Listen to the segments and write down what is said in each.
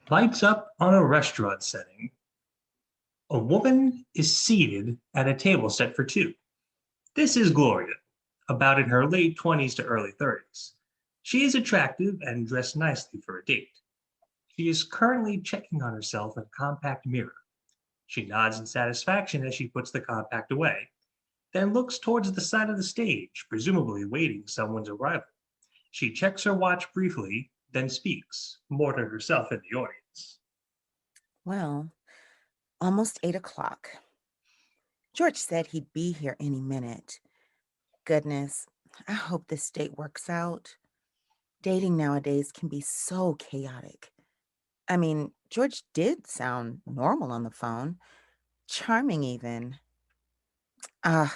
Lights up on a restaurant setting. A woman is seated at a table set for two. This is Gloria, about in her late 20s to early 30s. She is attractive and dressed nicely for a date. She is currently checking on herself in a compact mirror. She nods in satisfaction as she puts the compact away, then looks towards the side of the stage, presumably waiting someone's arrival. She checks her watch briefly, then speaks, more to herself and the audience. Well, almost 8 o'clock. George said he'd be here any minute. Goodness, I hope this date works out. Dating nowadays can be so chaotic. I mean, George did sound normal on the phone, charming even. Ah,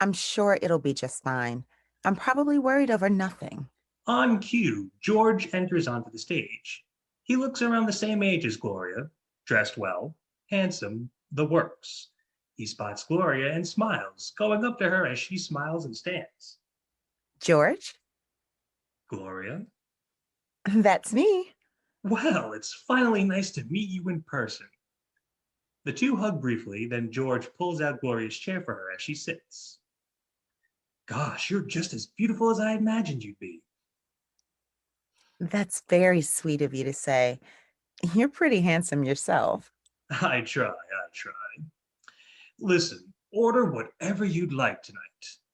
I'm sure it'll be just fine. I'm probably worried over nothing. On cue, George enters onto the stage. He looks around the same age as Gloria, dressed well, handsome, the works. He spots Gloria and smiles, going up to her as she smiles and stands. George? Gloria, That's me. well, it's finally nice to meet you in person. The two hug briefly, then George pulls out Gloria's chair for her as she sits. Gosh, you're just as beautiful as I imagined you'd be. That's very sweet of you to say. You're pretty handsome yourself. I try. Listen, order whatever you'd like tonight.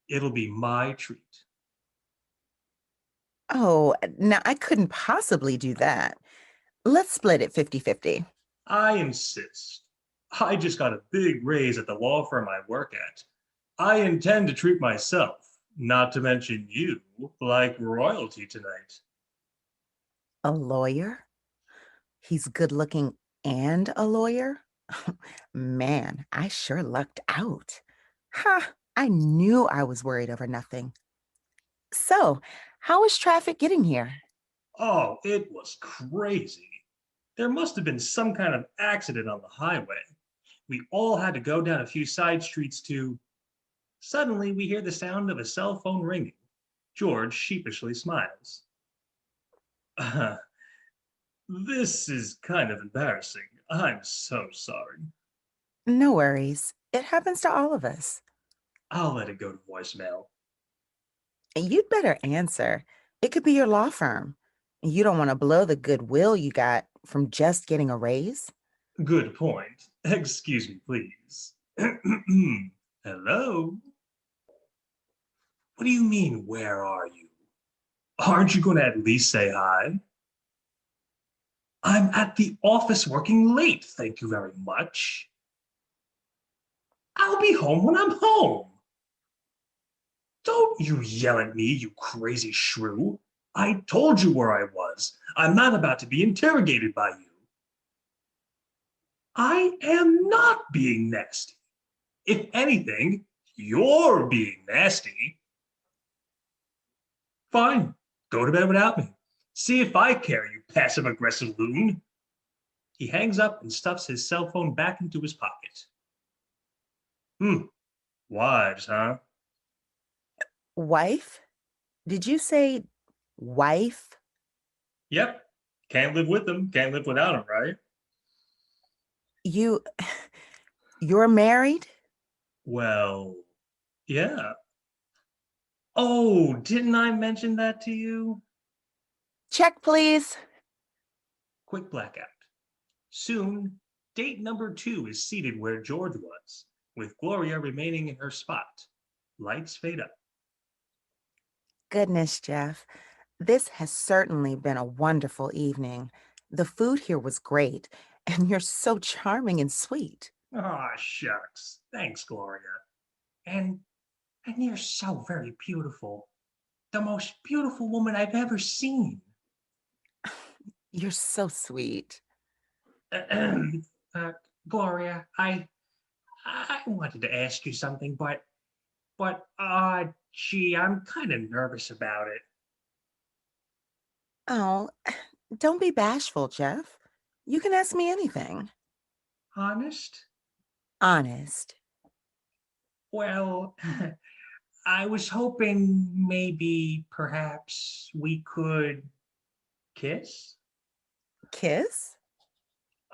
It'll be my treat. Oh, now I couldn't possibly do that. Let's split it 50-50. I insist. I just got a big raise at the law firm I work at. I intend to treat myself, not to mention you, like royalty tonight. A lawyer? He's good looking and a lawyer? Man, I sure lucked out. Ha! I knew I was worried over nothing. So, how was traffic getting here? Oh, it was crazy. There must have been some kind of accident on the highway. We all had to go down a few side streets to. Suddenly, we hear the sound of a cell phone ringing. George sheepishly smiles. This is kind of embarrassing. I'm so sorry. No worries. It happens to all of us. I'll let it go to voicemail. You'd better answer. It could be your law firm. You don't want to blow the goodwill you got from just getting a raise. Good point. Excuse me, please. Hello? What do you mean, where are you? Aren't you going to at least say hi? I'm at the office working late, thank you very much. I'll be home when I'm home. Don't you yell at me, you crazy shrew. I told you where I was. I'm not about to be interrogated by you. I am not being nasty. If anything, you're being nasty. Fine, go to bed without me. See if I care, you passive aggressive loon. He hangs up and stuffs his cell phone back into his pocket. Wives, huh? Wife? Did you say wife? Yep. Can't live with them, can't live without them, right? You you're married? Well, yeah. Oh, didn't I mention that to you? Check, please. Quick blackout. Soon, date number two is seated where George was, with Gloria remaining in her spot. Lights fade up. Goodness, Jeff. This has certainly been a wonderful evening. The food here was great, and you're so charming and sweet. Ah, shucks. Thanks, Gloria. And and you're so very beautiful. The most beautiful woman I've ever seen. You're so sweet. uh, Gloria, I wanted to ask you something, but gee, I'm kind of nervous about it. Oh, don't be bashful, Jeff. You can ask me anything. Honest? Honest. Well, I was hoping maybe perhaps we could kiss. Kiss?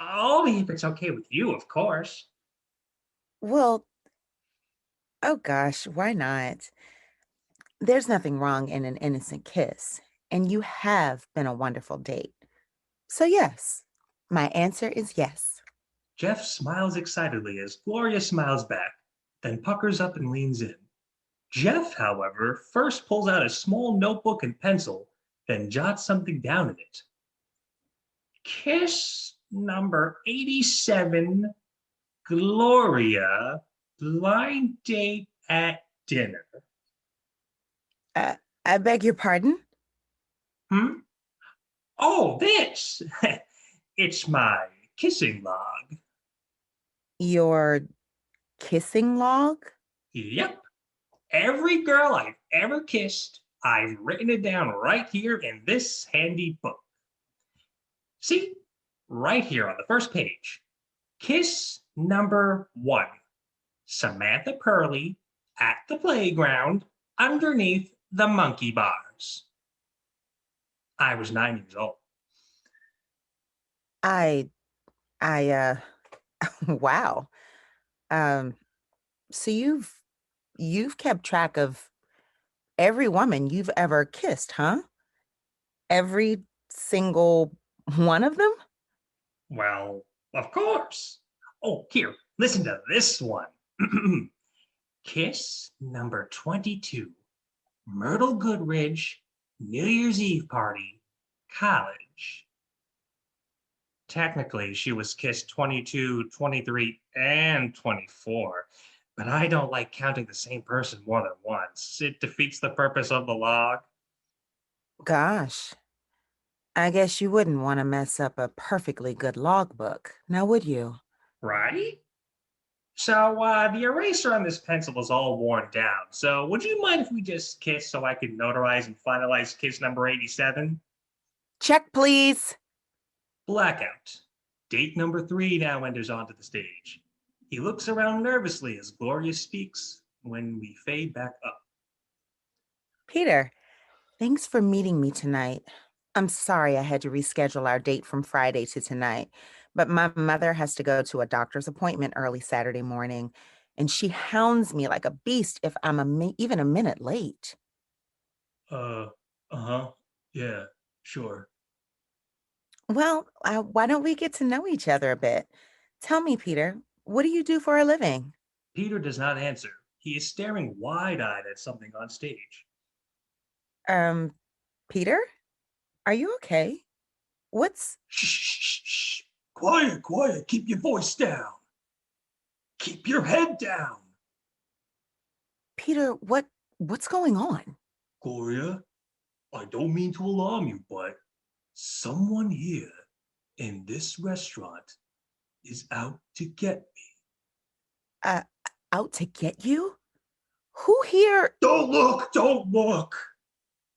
Only if it's okay with you, of course. Well, oh gosh, why not? There's nothing wrong in an innocent kiss, and you have been a wonderful date. So, yes, my answer is yes. Jeff smiles excitedly as Gloria smiles back, then puckers up and leans in. Jeff, however, first pulls out a small notebook and pencil, then jots something down in it. Kiss number 87, Gloria, blind date at dinner. Uh, I beg your pardon? Hmm? Oh, this! It's my kissing log. Your kissing log? Yep. Every girl I've ever kissed, I've written it down right here in this handy book. See? Right here on the first page. Kiss number 1. Samantha Purley at the playground underneath the monkey bars. I was 9 years old. I, I, wow. Um, so you've kept track of every woman you've ever kissed, huh? Every single one of them? Well, of course. Oh, here, listen to this one. Kiss number 22, Myrtle Goodridge, New Year's Eve party, college. Technically, she was kissed 22, 23, and 24, but I don't like counting the same person more than once. It defeats the purpose of the log, Gosh, I guess you wouldn't want to mess up a perfectly good logbook, now would you? right? So, the eraser on this pencil is all worn down. So, would you mind if we just kiss so I can notarize and finalize kiss number 87? Check, please. Blackout. Date number 3 now enters onto the stage. He looks around nervously as Gloria speaks when we fade back up. Peter, thanks for meeting me tonight. I'm sorry I had to reschedule our date from Friday to tonight, but my mother has to go to a doctor's appointment early Saturday morning, and she hounds me like a beast if I'm even a minute late. Uh, uh-huh. Yeah, sure. Well, why don't we get to know each other a bit? Tell me, Peter, what do you do for a living? Peter does not answer. He is staring wide-eyed at something on stage. Um, Peter, are you okay? What's Shh, shh, shh, shh. Quiet, quiet. Keep your voice down. Keep your head down. Peter, what's going on? Gloria, I don't mean to alarm you, but someone here in this restaurant is out to get me. Uh, out to get you? Who here? Don't look! Don't look!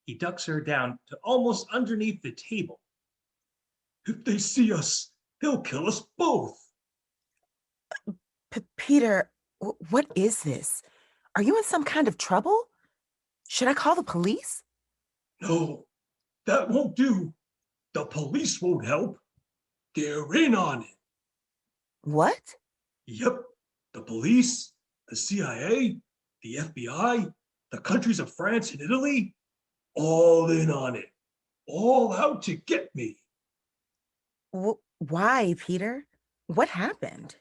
He ducks her down to almost underneath the table. If they see us, they'll kill us both. Peter, what is this? Are you in some kind of trouble? Should I call the police? No, that won't do. The police won't help. They're in on it. What? Yep, the police, the CIA, the FBI, the countries of France and Italy, all in on it. All out to get me. Why, Peter? What happened?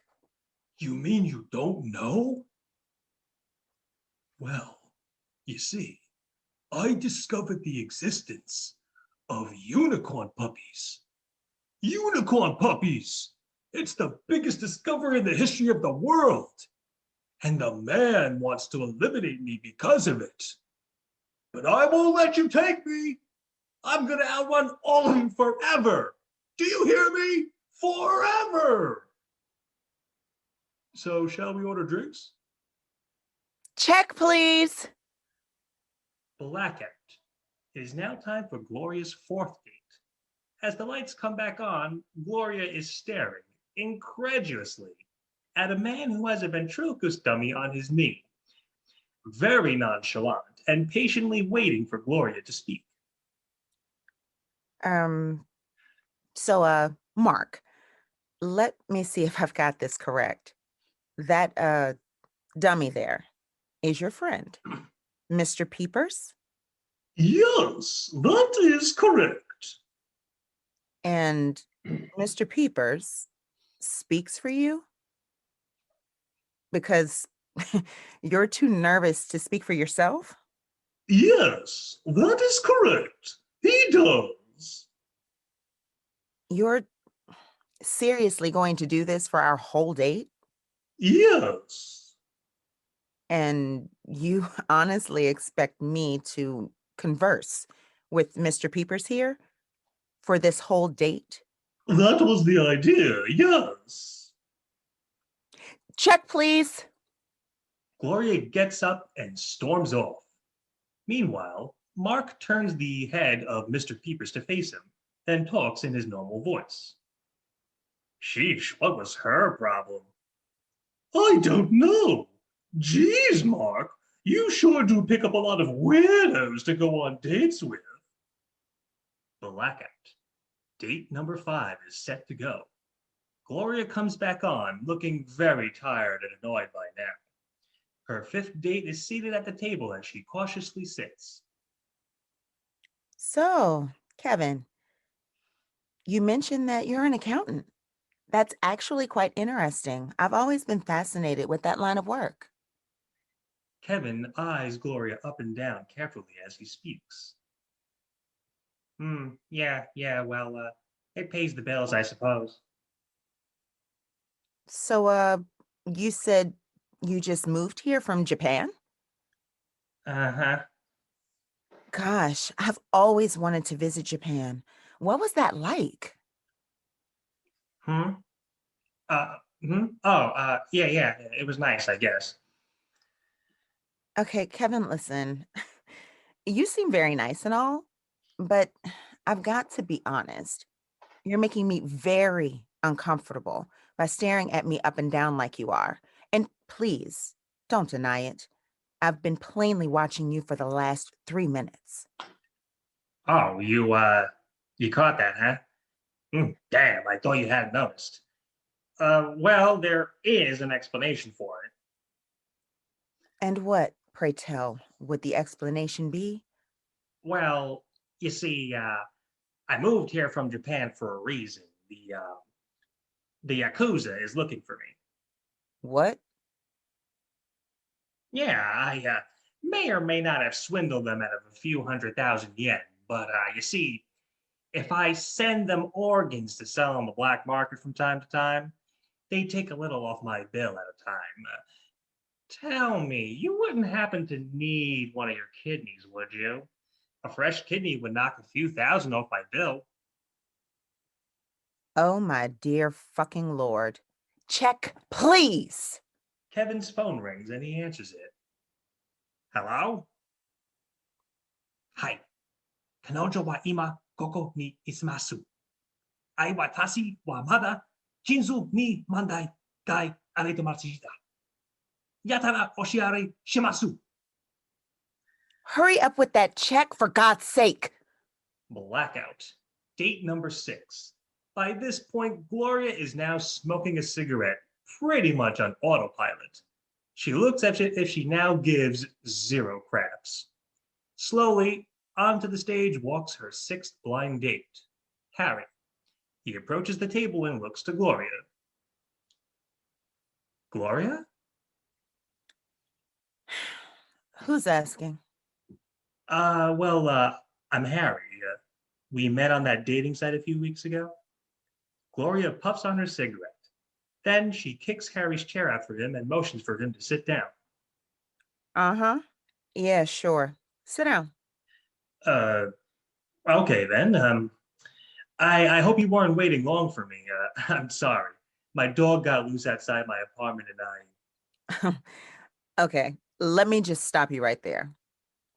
You mean you don't know? Well, you see, I discovered the existence of unicorn puppies. Unicorn puppies! It's the biggest discovery in the history of the world. And the man wants to eliminate me because of it. But I won't let you take me. I'm going to outrun all of you forever. Do you hear me? Forever. So, shall we order drinks? Check, please. Blackout. It is now time for Gloria's fourth date. As the lights come back on, Gloria is staring incredulously at a man who has a ventriloquist dummy on his knee, very nonchalant and patiently waiting for Gloria to speak. Um, so, Mark, Let me see if I've got this correct. That dummy there is your friend, Mr. Peepers, Yes, that is correct. and Mr. Peepers speaks for you because you're too nervous to speak for yourself. Yes, that is correct. He does. You're seriously going to do this for our whole date? Yes. And you honestly expect me to converse with Mr. Peepers here for this whole date? That was the idea, yes. Check, please. Gloria gets up and storms off. Meanwhile, Mark turns the head of Mr. Peepers to face him, then talks in his normal voice. Sheesh, what was her problem? I don't know. Geez, Mark, you sure do pick up a lot of weirdos to go on dates with. Blackout. Date number 5 is set to go. Gloria comes back on, looking very tired and annoyed by now. Her 5th date is seated at the table as she cautiously sits. So, Kevin, you mentioned that you're an accountant. That's actually quite interesting. I've always been fascinated with that line of work. Kevin eyes Gloria up and down carefully as he speaks. Yeah, it pays the bills, I suppose. So, you said you just moved here from Japan? Uh-huh. Gosh, I've always wanted to visit Japan. What was that like? Hmm? Yeah, it was nice, I guess. Okay, Kevin, listen. You seem very nice and all, but I've got to be honest. You're making me very uncomfortable by staring at me up and down like you are. And please, don't deny it. I've been plainly watching you for the last 3 minutes. Oh, you caught that, huh? Damn, I thought you hadn't noticed. Well, there is an explanation for it. And what, pray tell, would the explanation be? Well, you see, I moved here from Japan for a reason. The Yakuza is looking for me. What? Yeah, I may or may not have swindled them out of a few 100,000 yen, but you see, if I send them organs to sell on the black market from time to time, they take a little off my bill at a time. Tell me, you wouldn't happen to need one of your kidneys, would you? A fresh kidney would knock a few thousand off my bill. Oh, my dear fucking Lord. Check, please. Kevin's phone rings and he answers it. Hello? Hi. Kanojo wa ima koko ni ismasu. Ai watashi wa mada jinzu ni mandai gai aretomashita. Yatara oshiare shimasu. Hurry up with that check, for God's sake. Blackout. Date number 6. By this point, Gloria is now smoking a cigarette, pretty much on autopilot. She looks at it if she now gives 0 craps. Slowly, onto the stage walks her 6th blind date, Harry. He approaches the table and looks to Gloria. Gloria? Who's asking? I'm Harry. We met on that dating site a few weeks ago. Gloria puffs on her cigarette. Then she kicks Harry's chair out for him and motions for him to sit down. Uh-huh. Yeah, sure. Sit down. Uh, okay then. I hope you weren't waiting long for me. I'm sorry. My dog got loose outside my apartment and Okay, let me just stop you right there.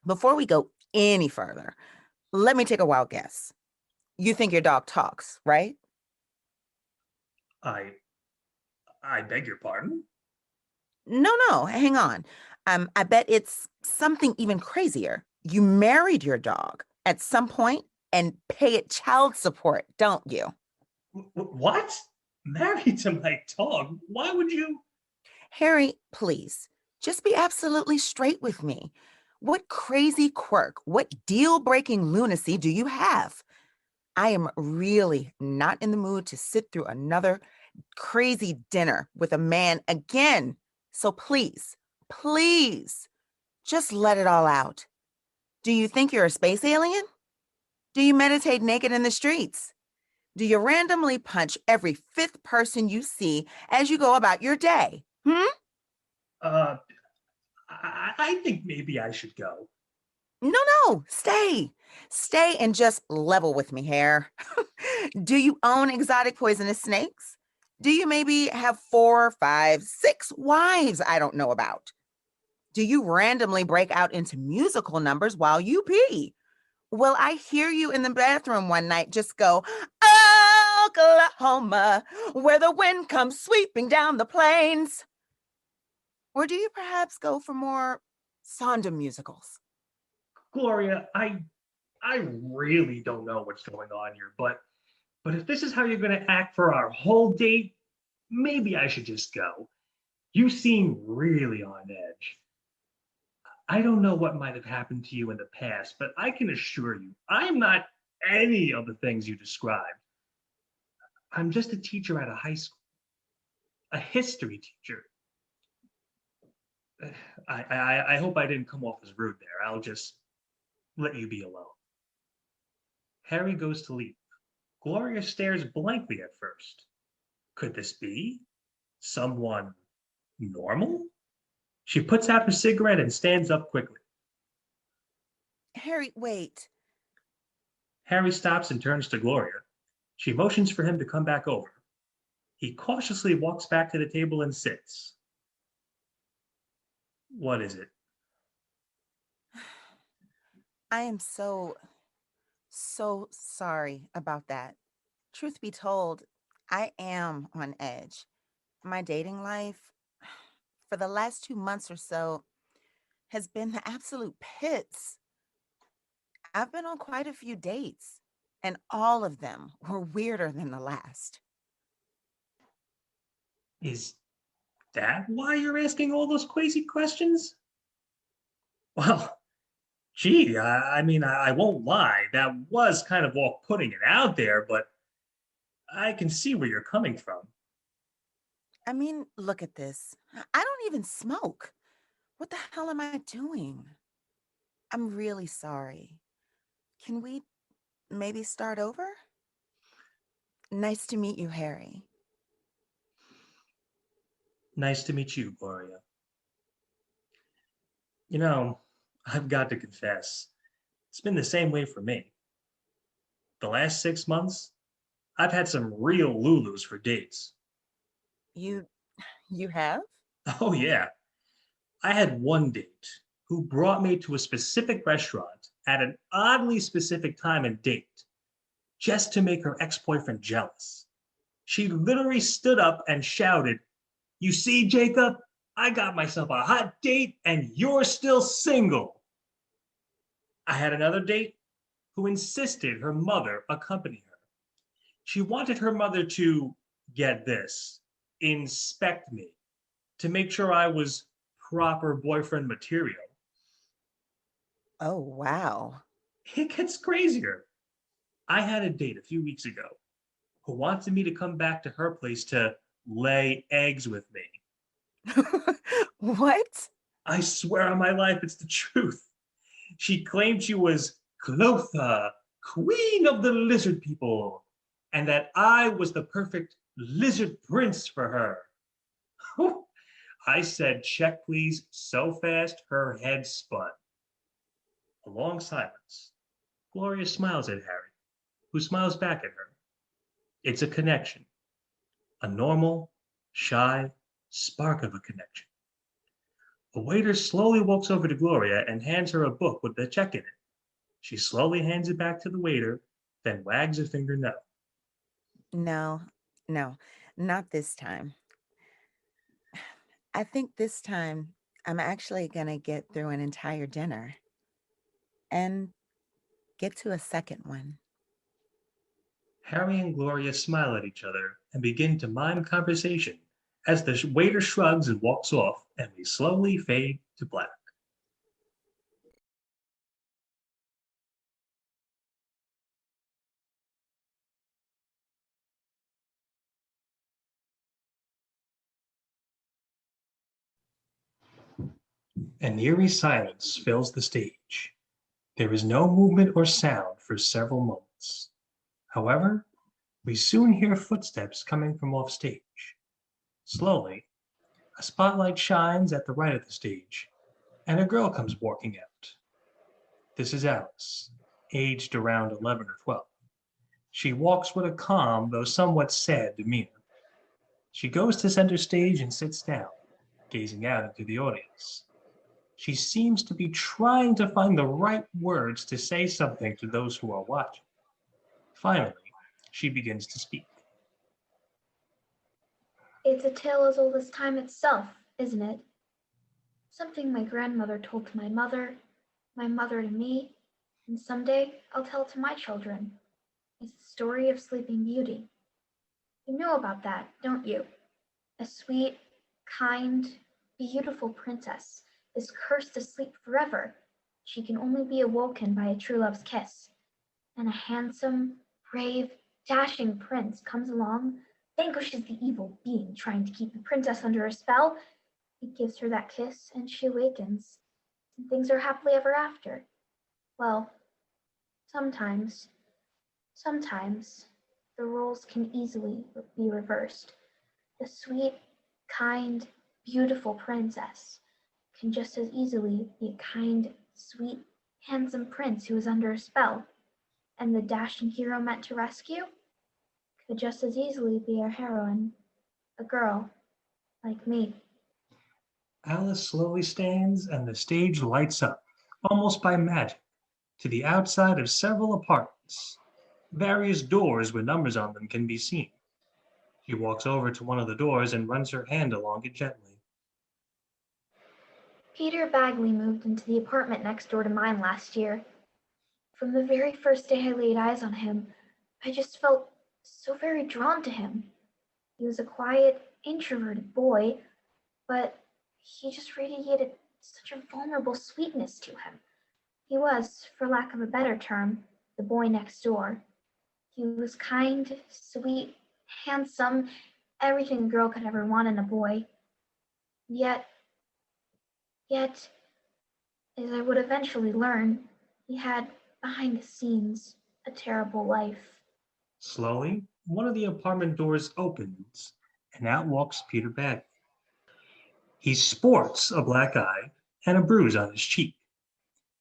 Before we go any further, let me take a wild guess. You think your dog talks, right? I, I beg your pardon? No, hang on. I bet it's something even crazier. You married your dog at some point and pay it child support, don't you? What? Married to my dog? Why would you? Harry, please, just be absolutely straight with me. What crazy quirk, what deal breaking lunacy do you have? I am really not in the mood to sit through another crazy dinner with a man again. So please, please, just let it all out. Do you think you're a space alien? Do you meditate naked in the streets? Do you randomly punch every fifth person you see as you go about your day? Hmm? Uh, I think maybe I should go. No, no, stay. Stay and just level with me, Hare. Do you own exotic poisonous snakes? Do you maybe have 4, 5, 6 wives I don't know about? Do you randomly break out into musical numbers while you pee? Will I hear you in the bathroom one night just go, Oklahoma, where the wind comes sweeping down the plains? Or do you perhaps go for more Sonda musicals? Gloria, I really don't know what's going on here, but if this is how you're going to act for our whole date, maybe I should just go. You seem really on edge. I don't know what might have happened to you in the past, but I can assure you, I'm not any of the things you described. I'm just a teacher at a high school, a history teacher. I hope I didn't come off as rude there. I'll just let you be alone. Harry goes to leave. Gloria stares blankly at first. Could this be someone normal? She puts out her cigarette and stands up quickly. Harry, wait. Harry stops and turns to Gloria. She motions for him to come back over. He cautiously walks back to the table and sits. What is it? I am so sorry about that. Truth be told, I am on edge. My dating life for the last 2 months or so has been the absolute pits. I've been on quite a few dates, and all of them were weirder than the last. Is that why you're asking all those crazy questions? Well, gee, I won't lie. That was kind of off putting it out there, but I can see where you're coming from. I mean, look at this. I don't even smoke. What the hell am I doing? I'm really sorry. Can we maybe start over? Nice to meet you, Harry. Nice to meet you, Gloria. You know, I've got to confess, it's been the same way for me. The last 6 months, I've had some real Lulus for dates. You you have? Oh, yeah. I had one date who brought me to a specific restaurant at an oddly specific time and date just to make her ex boyfriend jealous. She literally stood up and shouted, "You see, Jacob, I got myself a hot date and you're still single." I had another date who insisted her mother accompany her. She wanted her mother to, get this, inspect me to make sure I was proper boyfriend material. Oh, wow. It gets crazier. I had a date a few weeks ago who wanted me to come back to her place to lay eggs with me. What? I swear on my life, it's the truth. She claimed she was Clotha, queen of the lizard people, and that I was the perfect lizard prince for her. I said, check please, so fast her head spun. A long silence. Gloria smiles at Harry, who smiles back at her. It's a connection, a normal, shy spark of a connection. A waiter slowly walks over to Gloria and hands her a book with a check in it. She slowly hands it back to the waiter, then wags a finger no. No, no, not this time. I think this time I'm actually going to get through an entire dinner and get to a second one. Harry and Gloria smile at each other and begin to mime conversation as the waiter shrugs and walks off, and we slowly fade to black. An eerie silence fills the stage. There is no movement or sound for several moments. However, we soon hear footsteps coming from off stage. Slowly, a spotlight shines at the right of the stage, and a girl comes walking out. This is Alice, aged around 11 or 12. She walks with a calm, though somewhat sad demeanor. She goes to center stage and sits down, gazing out into the audience. She seems to be trying to find the right words to say something to those who are watching. Finally, she begins to speak. It's a tale as old as time itself, isn't it? Something my grandmother told to my mother to me, and someday I'll tell it to my children. It's the story of Sleeping Beauty. You know about that, don't you? A sweet, kind, beautiful princess is cursed to sleep forever. She can only be awoken by a true love's kiss. And a handsome, brave, dashing prince comes along, vanquishes the evil being trying to keep the princess under a spell. He gives her that kiss, and she awakens, and things are happily ever after. Well, sometimes, sometimes, the roles can easily be reversed. The sweet, kind, beautiful princess can just as easily be a kind, sweet, handsome prince who is under a spell, and the dashing hero meant to rescue could just as easily be a heroine, a girl like me. Alice slowly stands, and the stage lights up, almost by magic, to the outside of several apartments. Various doors with numbers on them can be seen. She walks over to one of the doors and runs her hand along it gently. Peter Bagley moved into the apartment next door to mine last year. From the very first day I laid eyes on him, I just felt so very drawn to him. He was a quiet, introverted boy, but he just radiated such a vulnerable sweetness to him. He was, for lack of a better term, the boy next door. He was kind, sweet, handsome, everything a girl could ever want in a boy. Yet, yet, as I would eventually learn, he had, behind the scenes, a terrible life. Slowly, one of the apartment doors opens, and out walks Peter Bagley. He sports a black eye and a bruise on his cheek.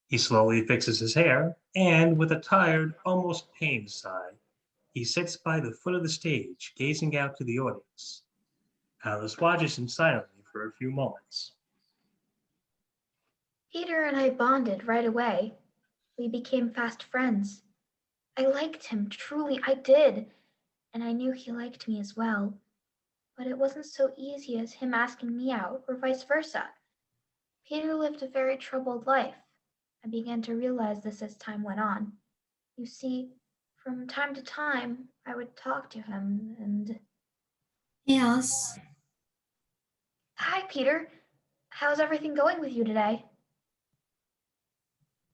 He slowly fixes his hair, and with a tired, almost pained sigh, he sits by the foot of the stage, gazing out to the audience. Alice watches him silently for a few moments. Peter and I bonded right away. We became fast friends. I liked him, truly I did, and I knew he liked me as well. But it wasn't so easy as him asking me out, or vice versa. Peter lived a very troubled life. I began to realize this as time went on. You see, from time to time, I would talk to him and. Yes, Hi, Peter. How's everything going with you today?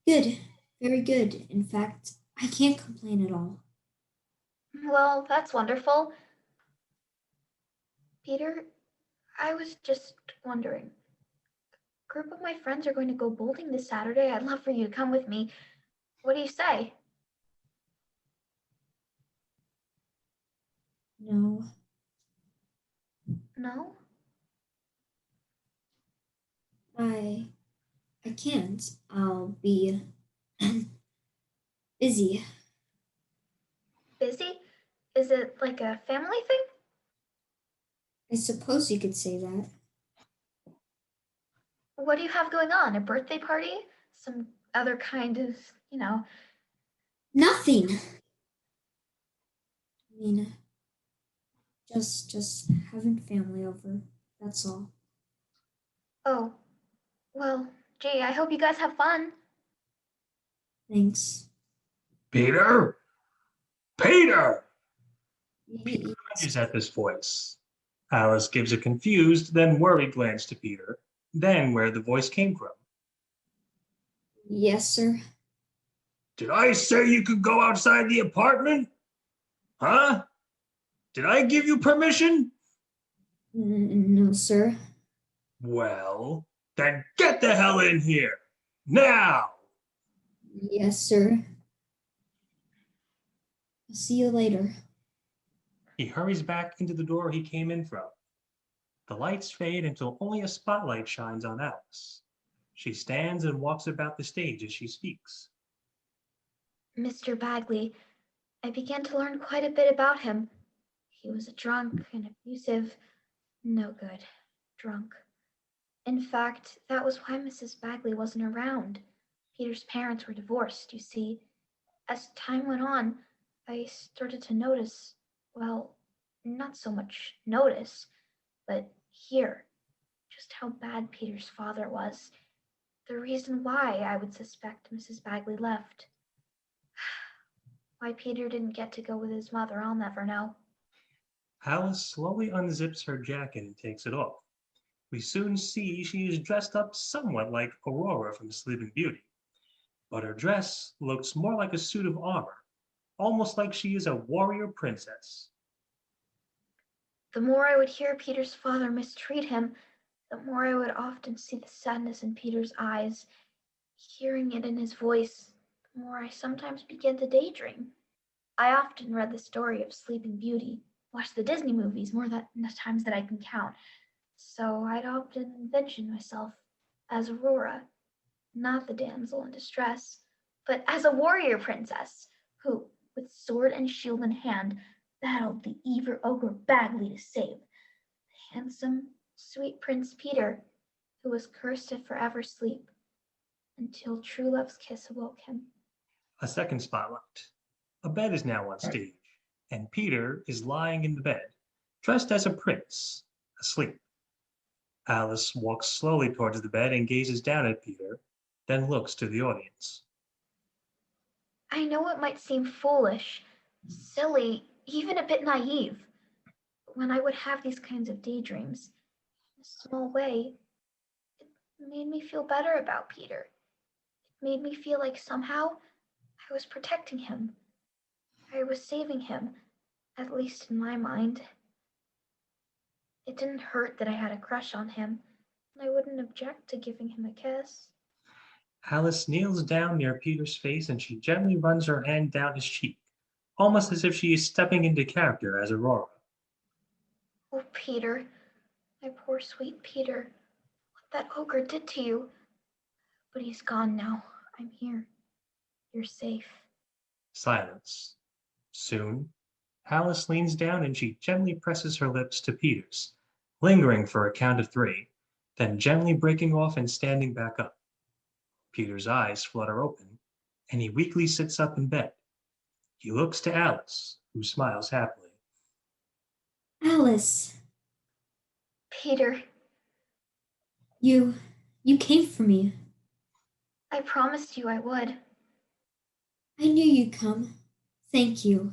good, very good. In fact, I can't complain at all. Well, that's wonderful. Peter, I was just wondering. A group of my friends are going to go bowling this Saturday. I'd love for you to come with me. What do you say? No, No? I I can't. I'll be busy. Busy? Is it like a family thing? I suppose you could say that. What do you have going on? A birthday party? Some other kind of, you know. Nothing. I mean, just having family over. That's all. Oh, well, gee, I hope you guys have fun. Thanks. Peter! Peter! Y- Cringes at this voice. Alice gives a confused, then worried glance to Peter, then where the voice came from. Yes, sir. Did I say you could go outside the apartment? Huh? Did I give you permission? No, sir. Well, then get the hell in here. Now! Yes, sir. I'll see you later. He hurries back into the door he came in from. The lights fade until only a spotlight shines on Alice. She stands and walks about the stage as she speaks. Mr. Bagley, I began to learn quite a bit about him. He was a drunk and abusive, no good, drunk. In fact, that was why Mrs. Bagley wasn't around. Peter's parents were divorced, you see. As time went on, I started to notice, well, not so much notice, but hear just how bad Peter's father was. The reason why I would suspect Mrs. Bagley left. Why Peter didn't get to go with his mother, I'll never know. Alice slowly unzips her jacket and takes it off. We soon see she is dressed up somewhat like Aurora from Sleeping Beauty, but her dress looks more like a suit of armor, almost like she is a warrior princess. The more I would hear Peter's father mistreat him, the more I would often see the sadness in Peter's eyes. Hearing it in his voice, the more I sometimes began to daydream. I often read the story of Sleeping Beauty, watched the Disney movies more than the times that I can count. So I'd often envision myself as Aurora, not the damsel in distress, but as a warrior princess who, with sword and shield in hand, battled the evil ogre Bagley to save the handsome, sweet Prince Peter, who was cursed to forever sleep until true love's kiss awoke him. A second spotlight. A bed is now on stage, and Peter is lying in the bed, dressed as a prince, asleep. Alice walks slowly towards the bed and gazes down at Peter, then looks to the audience. I know it might seem foolish, silly, even a bit naive, but when I would have these kinds of daydreams, in a small way, it made me feel better about Peter. It made me feel like somehow I was protecting him. I was saving him, at least in my mind. It didn't hurt that I had a crush on him, and I wouldn't object to giving him a kiss. Alice kneels down near Peter's face and she gently runs her hand down his cheek, almost as if she is stepping into character as Aurora. Oh, Peter, my poor sweet Peter, what that ogre did to you. But he's gone now. I'm here. You're safe. Silence. Soon, Alice leans down and she gently presses her lips to Peter's, lingering for a count of 3, then gently breaking off and standing back up. Peter's eyes flutter open, and he weakly sits up in bed. He looks to Alice, who smiles happily. Alice, Peter, you came for me. I promised you I would. I knew you'd come. Thank you.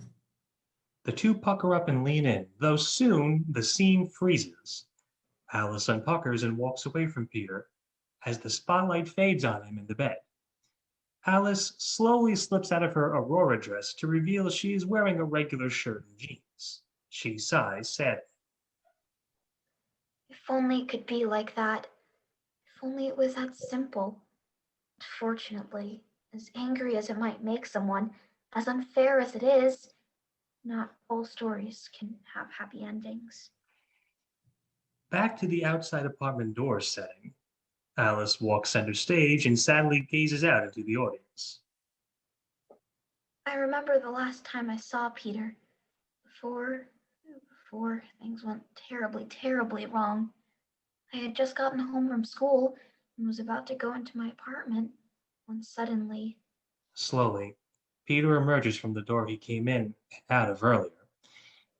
The two pucker up and lean in, though soon the scene freezes. Alice unpuckers and walks away from Peter as the spotlight fades on him in the bed. Alice slowly slips out of her Aurora dress to reveal she is wearing a regular shirt and jeans. She sighs sadly. If only it could be like that. If only it was that simple. Fortunately, as angry as it might make someone, as unfair as it is, not all stories can have happy endings. Back to the outside apartment door setting. Alice walks center stage and sadly gazes out into the audience. I remember the last time I saw Peter, before things went terribly, terribly wrong. I had just gotten home from school and was about to go into my apartment when suddenly, Slowly, Peter emerges from the door he came in and out of earlier.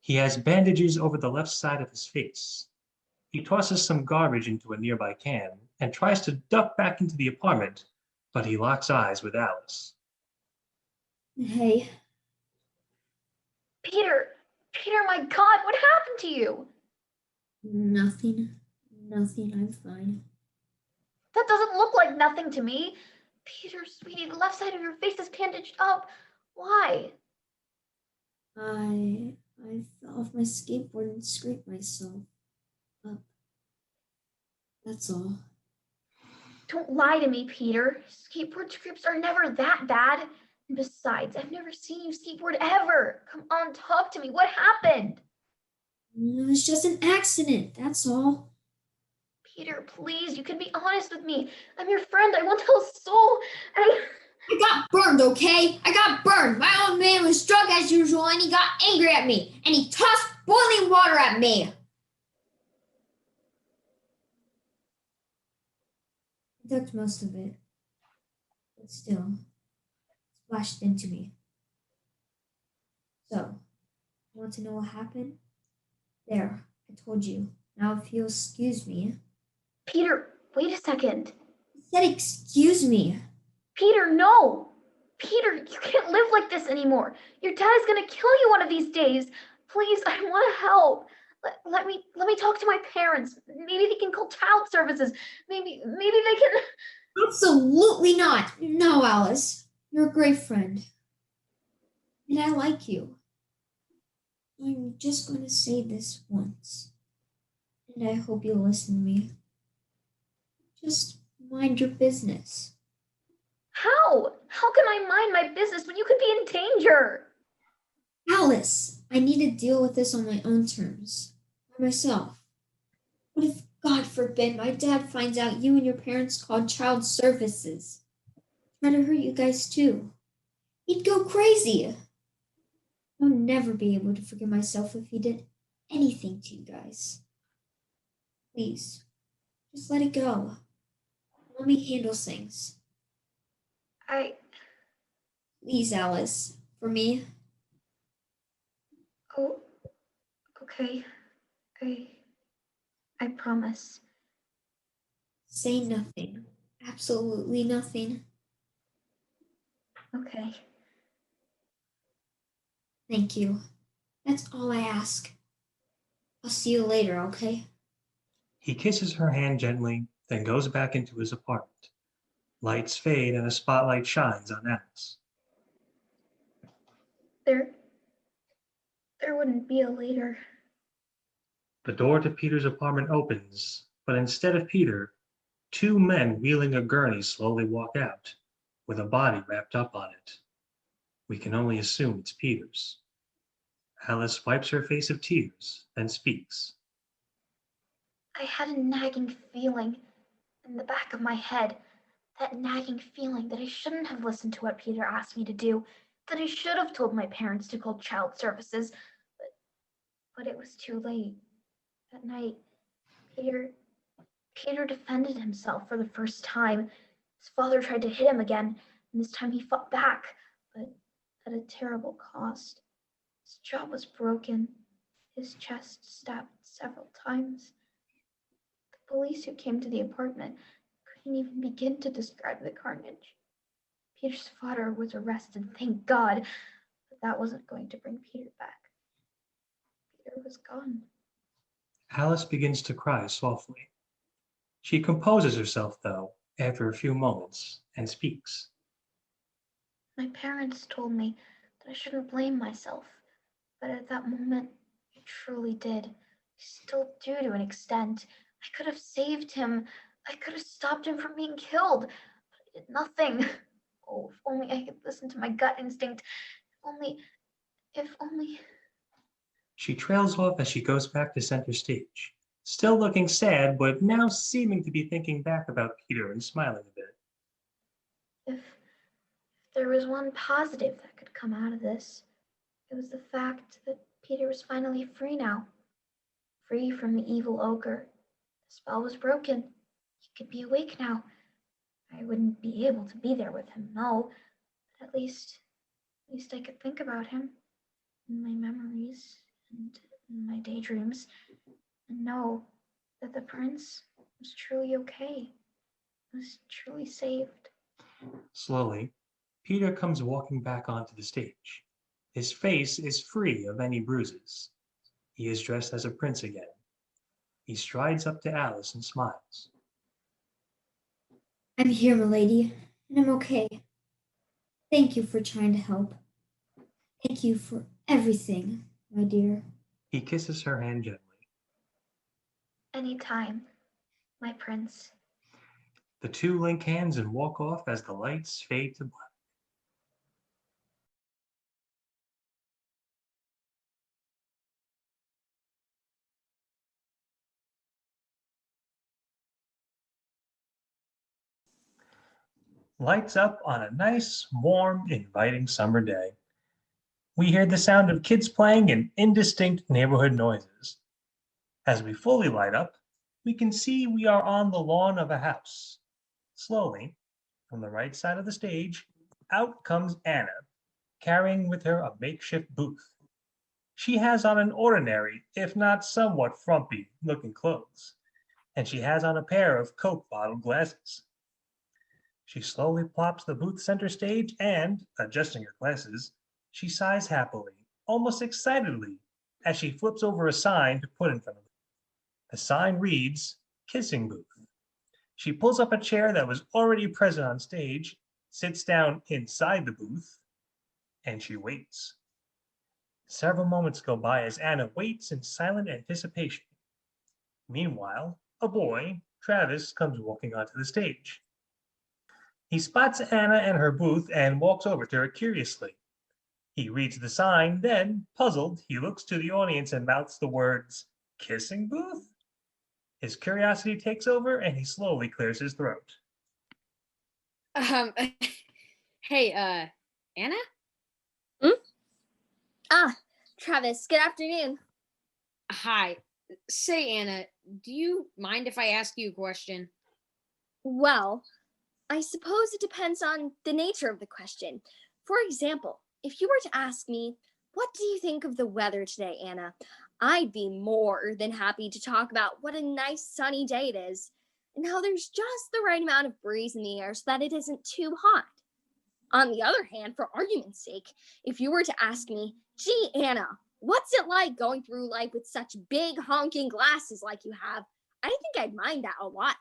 He has bandages over the left side of his face. He tosses some garbage into a nearby can and tries to duck back into the apartment, but he locks eyes with Alice. Hey, Peter, Peter, my God, what happened to you? Nothing. Nothing. I'm fine. That doesn't look like nothing to me. Peter, sweetie, the left side of your face is bandaged up. Why? I fell off my skateboard and scraped myself up. That's all. Don't lie to me, Peter. Skateboard scrapes are never that bad. And besides, I've never seen you skateboard ever. Come on, talk to me. What happened? It was just an accident. That's all. Peter, please, you can be honest with me. I'm your friend. I won't tell a soul. I got burned, okay? I got burned. My old man was drunk as usual and he got angry at me and he tossed boiling water at me. I ducked most of it, but still, it splashed into me. So, want to know what happened? There, I told you. Now, if you'll excuse me. Peter, wait a second. I said, excuse me. Peter, no. Peter, you can't live like this anymore. Your dad is gonna kill you one of these days. Please, I want to help. Let me talk to my parents. Maybe they can call child services. Maybe they can. Absolutely not. No, Alice. You're a great friend. And I like you. I'm just going to say this once. And I hope you'll listen to me. Just mind your business. How? How can I mind my business when you could be in danger? Alice, I need to deal with this on my own terms. By myself. What if, God forbid, my dad finds out you and your parents called child services? Try to hurt you guys too. He'd go crazy. I'll never be able to forgive myself if he did anything to you guys. Please, just let it go. Let me handle things. Please, Alice, for me. Oh, okay. I promise. Say nothing. Absolutely nothing. Okay. Thank you. That's all I ask. I'll see you later, okay? He kisses her hand gently, then goes back into his apartment. Lights fade and a spotlight shines on Alice. There wouldn't be a later. The door to Peter's apartment opens, but instead of Peter, two men wheeling a gurney slowly walk out, with a body wrapped up on it. We can only assume it's Peter's. Alice wipes her face of tears, then speaks. I had a nagging feeling in the back of my head. That nagging feeling that I shouldn't have listened to what Peter asked me to do, that I should have told my parents to call child services, but it was too late. That night, Peter defended himself for the first time. His father tried to hit him again, and this time he fought back, but at a terrible cost. His jaw was broken, his chest stabbed several times. The police who came to the apartment couldn't even begin to describe the carnage. Peter's father was arrested, thank God, but that wasn't going to bring Peter back. Peter was gone. Alice begins to cry softly. She composes herself, though, after a few moments, and speaks. My parents told me that I shouldn't blame myself, but at that moment, I truly did. I still do to an extent. I could have saved him. I could have stopped him from being killed, but I did nothing. Oh, if only I could listen to my gut instinct. If only. She trails off as she goes back to center stage, still looking sad, but now seeming to be thinking back about Peter and smiling a bit. If there was one positive that could come out of this, it was the fact that Peter was finally free now. Free from the evil ogre. The spell was broken. He could be awake now. I wouldn't be able to be there with him, no. But at least I could think about him in my memories and in my daydreams and know that the prince was truly okay, was truly saved. Slowly, Peter comes walking back onto the stage. His face is free of any bruises. He is dressed as a prince again. He strides up to Alice and smiles. I'm here, milady, and I'm okay. Thank you for trying to help. Thank you for everything, my dear. He kisses her hand gently. Any time, my prince. The two link hands and walk off as the lights fade to black. Lights up on a nice, warm, inviting summer day. We hear the sound of kids playing and indistinct neighborhood noises. As we fully light up, we can see we are on the lawn of a house. Slowly, from the right side of the stage, out comes Anna, carrying with her a makeshift booth. She has on an ordinary, if not somewhat frumpy, looking clothes, and she has on a pair of Coke bottle glasses. She slowly plops the booth center stage and, adjusting her glasses, she sighs happily, almost excitedly, as she flips over a sign to put in front of her. The sign reads, Kissing Booth. She pulls up a chair that was already present on stage, sits down inside the booth, and she waits. Several moments go by as Anna waits in silent anticipation. Meanwhile, a boy, Travis, comes walking onto the stage. He spots Anna and her booth and walks over to her curiously. He reads the sign, then, puzzled, he looks to the audience and mouths the words, Kissing Booth? His curiosity takes over and he slowly clears his throat. Um, hey, Anna? Travis, good afternoon. Hi. Say, Anna, do you mind if I ask you a question? Well, I suppose it depends on the nature of the question. For example, if you were to ask me, what do you think of the weather today, Anna? I'd be more than happy to talk about what a nice sunny day it is and how there's just the right amount of breeze in the air so that it isn't too hot. On the other hand, for argument's sake, if you were to ask me, gee, Anna, what's it like going through life with such big honking glasses like you have? I think I'd mind that a lot.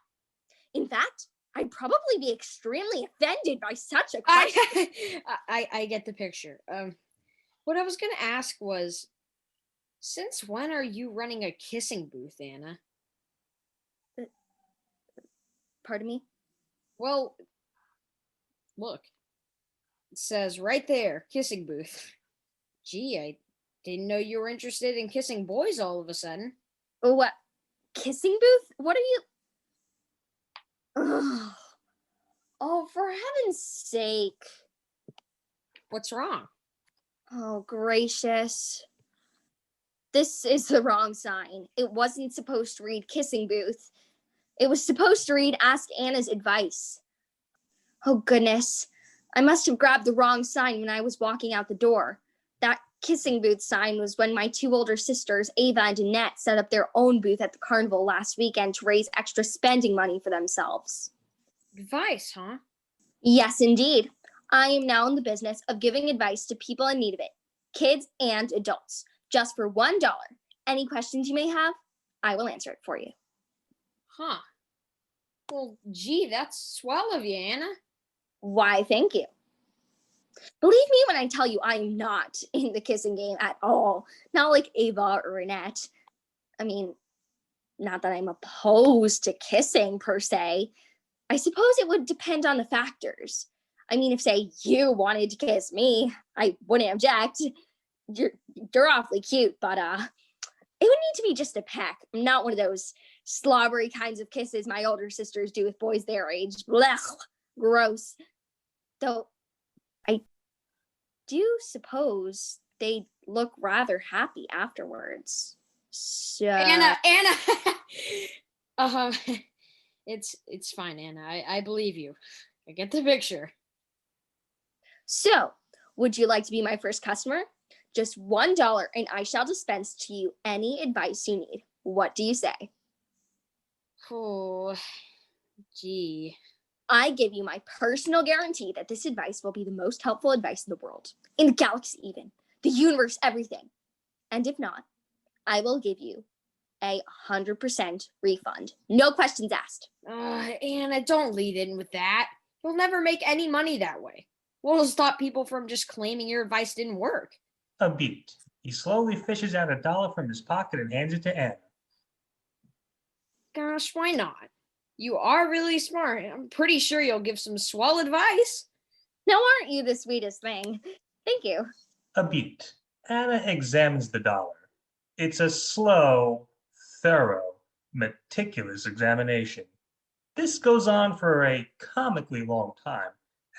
In fact, I'd probably be extremely offended by such a question. I get the picture. What I was going to ask was, since when are you running a kissing booth, Anna? Pardon me? Well, look. It says right there, kissing booth. Gee, I didn't know you were interested in kissing boys all of a sudden. What? Kissing booth? What are you... Ugh. Oh, for heaven's sake. What's wrong? Oh, gracious. This is the wrong sign. It wasn't supposed to read kissing booth. It was supposed to read ask Anna's advice. Oh, goodness. I must have grabbed the wrong sign when I was walking out the door. That kissing booth sign was when my two older sisters, Ava and Annette, set up their own booth at the carnival last weekend to raise extra spending money for themselves. Advice, huh? Yes, indeed. I am now in the business of giving advice to people in need of it, kids and adults, just for $1. Any questions you may have, I will answer it for you. Huh. Well, gee, that's swell of you, Anna. Why, thank you. Believe me when I tell you I am not in the kissing game at all. Not like Ava or Annette. I mean, not that I'm opposed to kissing per se. I suppose it would depend on the factors. I mean, if, say, you wanted to kiss me, I wouldn't object. You're awfully cute, but it would need to be just a peck. Not one of those slobbery kinds of kisses my older sisters do with boys their age. Blech, gross. Though I do suppose they'd look rather happy afterwards. So Anna. It's fine, Anna. I believe you. I get the picture. So, would you like to be my first customer? Just $1 and I shall dispense to you any advice you need. What do you say? Oh, gee. I give you my personal guarantee that this advice will be the most helpful advice in the world, in the galaxy even. the universe, everything. And if not, I will give you 100% refund. No questions asked. Anna, don't lead in with that. You'll never make any money that way. What'll stop people from just claiming your advice didn't work? A beat. He slowly fishes out $1 from his pocket and hands it to Anna. Gosh, why not? You are really smart. I'm pretty sure you'll give some swell advice. Now, aren't you the sweetest thing? Thank you. A beat. Anna examines the dollar. It's a slow, thorough, meticulous examination. This goes on for a comically long time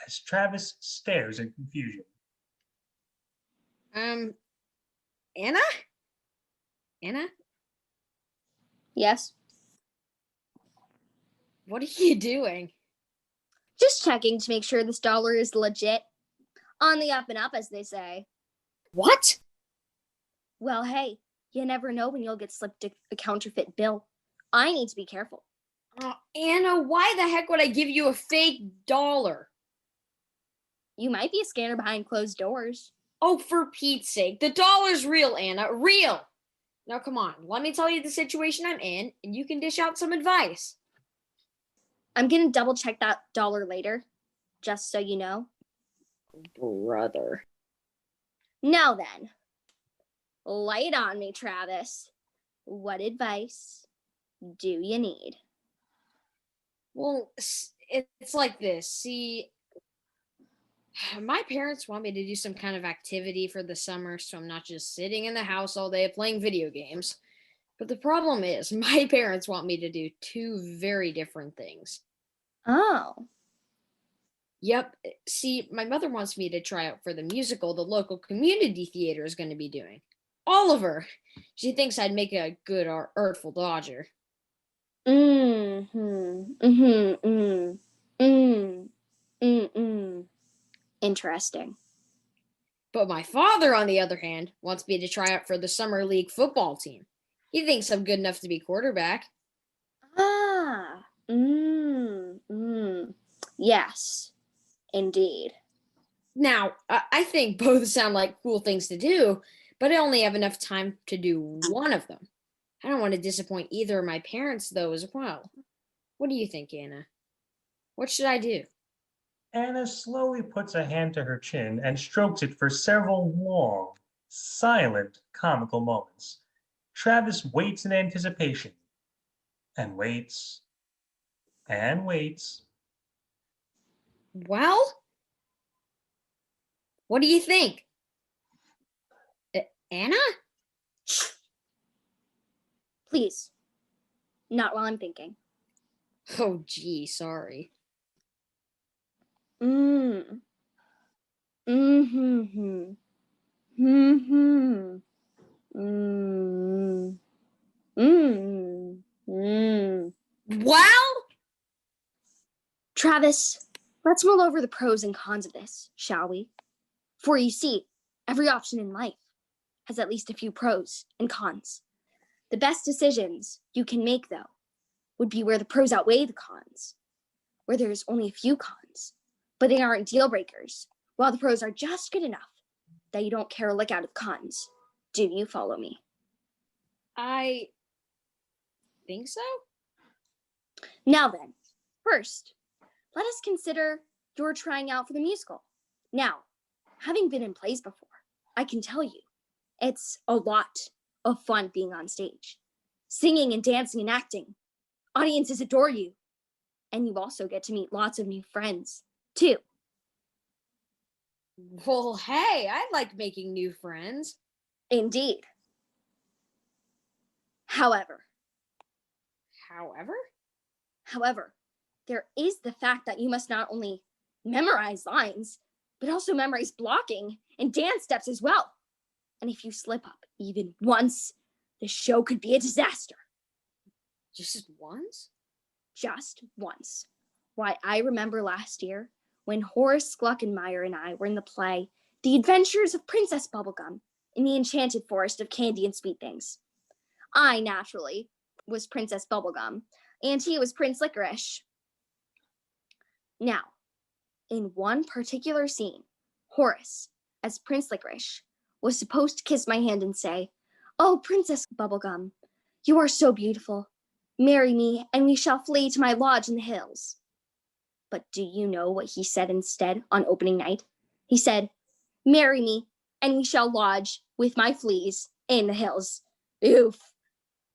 as Travis stares in confusion. Anna? Anna? Yes. What are you doing? Just checking to make sure this dollar is legit. On the up and up, as they say. What? Well, hey, you never know when you'll get slipped a counterfeit bill. I need to be careful. Anna, why the heck would I give you a fake dollar? You might be a scanner behind closed doors. Oh, for Pete's sake, the dollar's real, Anna, real. Now, come on, let me tell you the situation I'm in, and you can dish out some advice. I'm going to double check that dollar later, just so you know. Brother. Now then, lay it on me, Travis. What advice do you need? Well, it's like this. See, my parents want me to do some kind of activity for the summer, so I'm not just sitting in the house all day playing video games. But the problem is, my parents want me to do two very different things. Oh. Yep. See, my mother wants me to try out for the musical the local community theater is going to be doing. Oliver. She thinks I'd make a good Artful Dodger. Interesting. But my father, on the other hand, wants me to try out for the summer league football team. He thinks I'm good enough to be quarterback. Yes, indeed. Now, I think both sound like cool things to do, but I only have enough time to do one of them. I don't want to disappoint either of my parents, though, as well. What do you think, Anna? What should I do? Anna slowly puts a hand to her chin and strokes it for several long, silent, comical moments. Travis waits in anticipation and waits and waits. Well, what do you think? Anna? Please, not while I'm thinking. Oh, gee, sorry. Well, Travis, let's mull over the pros and cons of this, shall we? For you see, every option in life has at least a few pros and cons. The best decisions you can make, though, would be where the pros outweigh the cons, where there's only a few cons, but they aren't deal breakers, while the pros are just good enough that you don't care a lick out of cons. Do you follow me? I think so. Now then, first, let us consider your trying out for the musical. Now, having been in plays before, I can tell you, it's a lot of fun being on stage. Singing and dancing and acting. Audiences adore you. And you also get to meet lots of new friends, too. Well, hey, I like making new friends. Indeed. However, there is the fact that you must not only memorize lines, but also memorize blocking and dance steps as well. And if you slip up even once, the show could be a disaster. Just once? Just once. Why, I remember last year when Horace Gluckenmeyer and I were in the play The Adventures of Princess Bubblegum in the Enchanted Forest of Candy and Sweet Things. I, naturally, was Princess Bubblegum, and he was Prince Licorice. Now, in one particular scene, Horace, as Prince Licorice, was supposed to kiss my hand and say, "Oh, Princess Bubblegum, you are so beautiful. Marry me, and we shall flee to my lodge in the hills." But do you know what he said instead on opening night? He said, "Marry me, and we shall lodge with my fleas in the hills." Oof.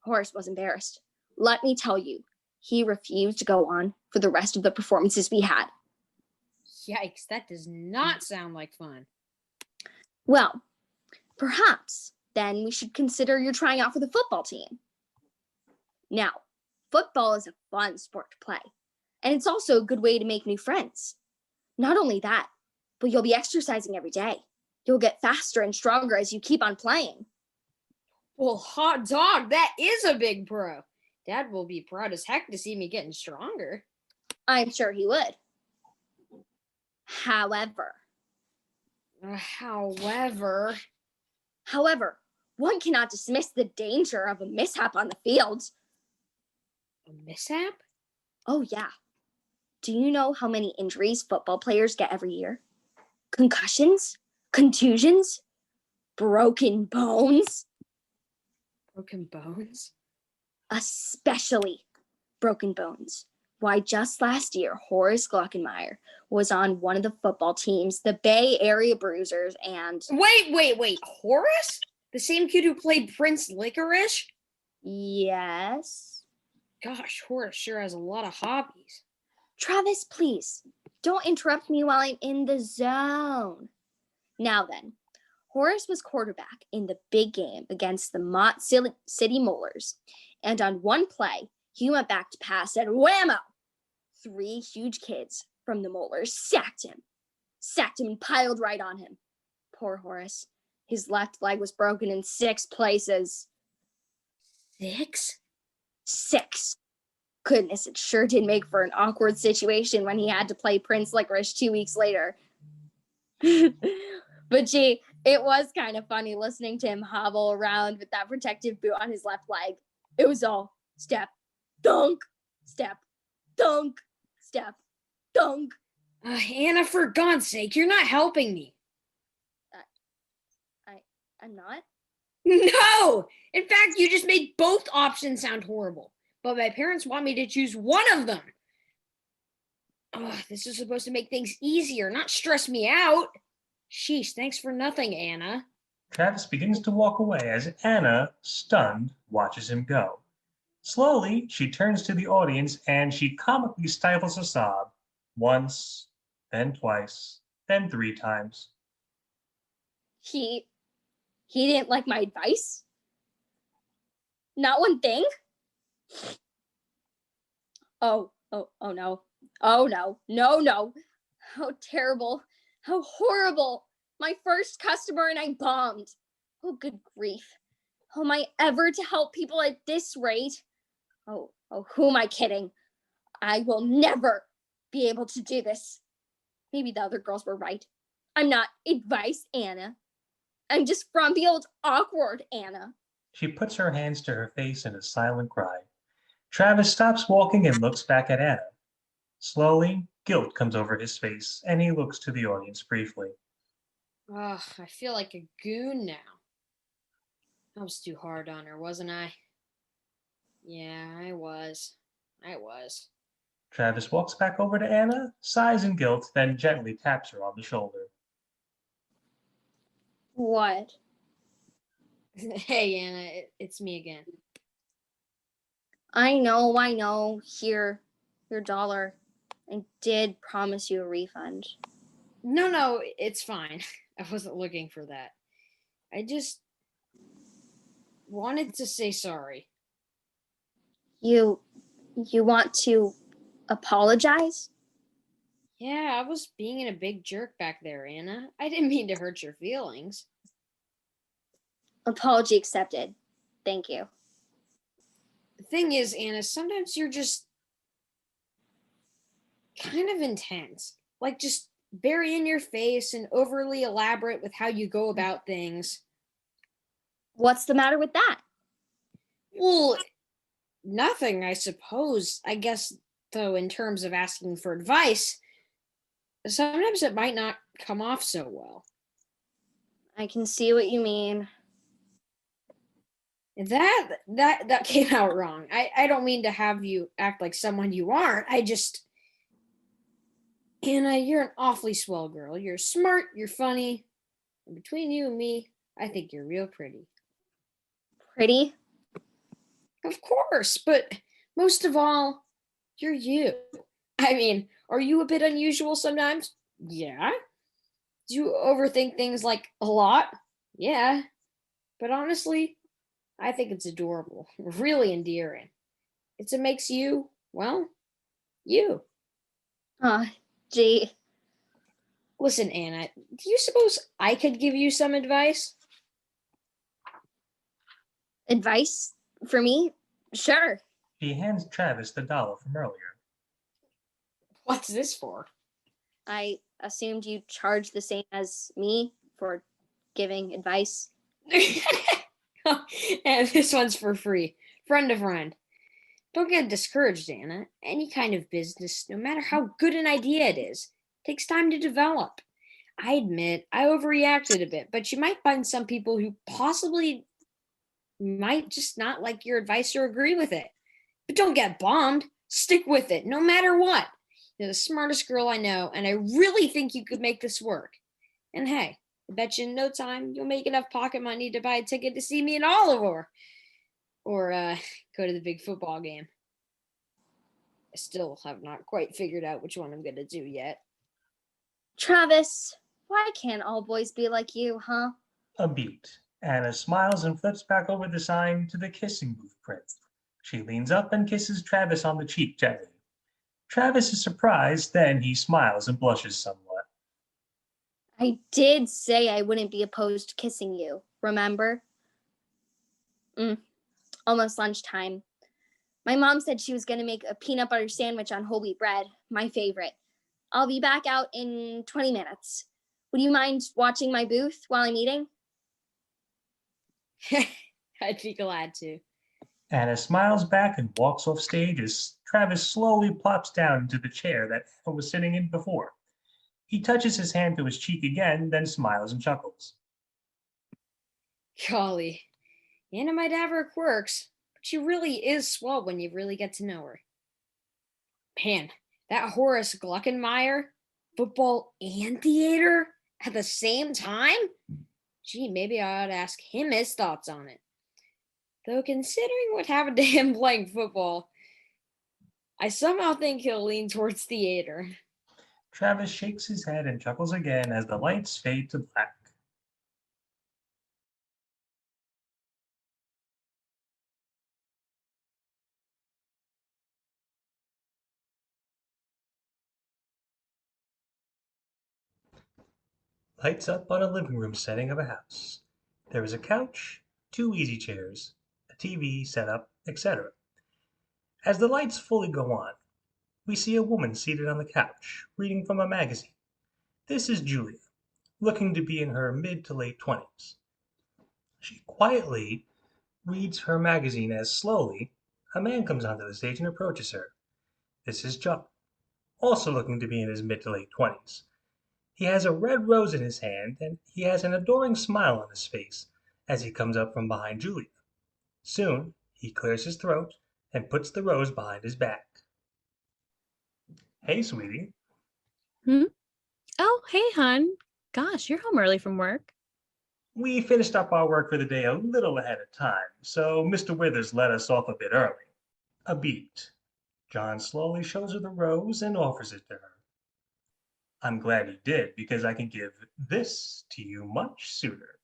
Horace was embarrassed. Let me tell you, he refused to go on for the rest of the performances we had. Yikes, that does not sound like fun. Well, perhaps then we should consider your trying out for the football team. Now, football is a fun sport to play, and it's also a good way to make new friends. Not only that, but you'll be exercising every day. You'll get faster and stronger as you keep on playing. Well, hot dog, that is a big pro. Dad will be proud as heck to see me getting stronger. I'm sure he would. However, one cannot dismiss the danger of a mishap on the field. A mishap? Oh, yeah. Do you know how many injuries football players get every year? Concussions? Contusions? Broken bones? Broken bones? Especially broken bones. Why, just last year, Horace Glockenmeyer was on one of the football teams, the Bay Area Bruisers, and... Wait. Horace? The same kid who played Prince Licorice? Yes? Gosh, Horace sure has a lot of hobbies. Travis, please, don't interrupt me while I'm in the zone. Now then, Horace was quarterback in the big game against the Mott City Molars, and on one play, he went back to pass and whammo! 3 huge kids from the Molars sacked him and piled right on him. Poor Horace. His left leg was broken in 6 places. 6? 6. Goodness, it sure did make for an awkward situation when he had to play Prince Licorice 2 weeks later. But gee, it was kind of funny listening to him hobble around with that protective boot on his left leg. It was all step, dunk, step, dunk, step, dunk. Anna, for God's sake, you're not helping me. I'm not? No! In fact, you just made both options sound horrible. But my parents want me to choose one of them. This is supposed to make things easier, not stress me out. Sheesh, thanks for nothing, Anna. Travis begins to walk away as Anna, stunned, watches him go. Slowly, she turns to the audience and she comically stifles a sob. Once, then twice, then 3 times. He didn't like my advice? Not one thing? Oh no. Oh no. How terrible. How horrible. My first customer and I bombed. Oh, good grief. How am I ever to help people at this rate? Oh, who am I kidding? I will never be able to do this. Maybe the other girls were right. I'm not advice Anna. I'm just frumpy old awkward Anna. She puts her hands to her face in a silent cry. Travis stops walking and looks back at Anna. Slowly, guilt comes over his face, and he looks to the audience briefly. I feel like a goon now. I was too hard on her, wasn't I? Yeah, I was. Travis walks back over to Anna, sighs in guilt, then gently taps her on the shoulder. What? Hey, Anna, it's me again. I know. Here, your dollar. I did promise you a refund. No, it's fine. I wasn't looking for that. I just wanted to say sorry. You want to apologize? Yeah, I was being a big jerk back there, Anna. I didn't mean to hurt your feelings. Apology accepted. Thank you. The thing is, Anna, sometimes you're just kind of intense. Like just very in your face and overly elaborate with how you go about things. What's the matter with that? Well, nothing, I suppose. I guess, though, in terms of asking for advice, sometimes it might not come off so well. I can see what you mean. That came out wrong. I don't mean to have you act like someone you aren't. Anna, you're an awfully swell girl. You're smart, you're funny. And between you and me, I think you're real pretty. Pretty? Of course, but most of all, you're you. I mean, are you a bit unusual sometimes? Yeah. Do you overthink things like a lot? Yeah. But honestly, I think it's adorable, really endearing. It makes you, well, you. Aw, gee. Listen, Anna, do you suppose I could give you some advice? Advice for me? Sure. She hands Travis the dollar from earlier. What's this for? I assumed you charge the same as me for giving advice. And this one's for free. Friend of friend. Don't get discouraged, Anna. Any kind of business, no matter how good an idea it is, takes time to develop. I admit I overreacted a bit, but you might find some people who possibly might just not like your advice or agree with it. But don't get bombed. Stick with it, no matter what. You're the smartest girl I know, and I really think you could make this work. And hey, I bet you in no time you'll make enough pocket money to buy a ticket to see me in Oliver. Or go to the big football game. I still have not quite figured out which one I'm going to do yet. Travis, why can't all boys be like you, huh? A beat. Anna smiles and flips back over the sign to the kissing booth print. She leans up and kisses Travis on the cheek gently. Travis is surprised, then he smiles and blushes somewhat. I did say I wouldn't be opposed to kissing you, remember? Almost lunchtime. My mom said she was going to make a peanut butter sandwich on whole wheat bread, my favorite. I'll be back out in 20 minutes. Would you mind watching my booth while I'm eating? I'd be glad to. Anna smiles back and walks off stage as Travis slowly plops down into the chair that Anna was sitting in before. He touches his hand to his cheek again, then smiles and chuckles. Golly, Anna might have her quirks, but she really is swell when you really get to know her. Man, that Horace Gluckenmeyer, football and theater at the same time? Gee, maybe I ought to ask him his thoughts on it. Though considering what happened to him playing football, I somehow think he'll lean towards theater. Travis shakes his head and chuckles again as the lights fade to black. Lights up on a living room setting of a house. There is a couch, two easy chairs, a TV set up, etc. As the lights fully go on, we see a woman seated on the couch, reading from a magazine. This is Julia, looking to be in her mid to late 20s. She quietly reads her magazine as slowly a man comes onto the stage and approaches her. This is John, also looking to be in his mid to late 20s. He has a red rose in his hand and he has an adoring smile on his face as he comes up from behind Julia. Soon, he clears his throat and puts the rose behind his back. Hey, sweetie. Oh, hey, hon. Gosh, you're home early from work. We finished up our work for the day a little ahead of time, so Mr. Withers let us off a bit early. A beat. John slowly shows her the rose and offers it to her. I'm glad he did, because I can give this to you much sooner.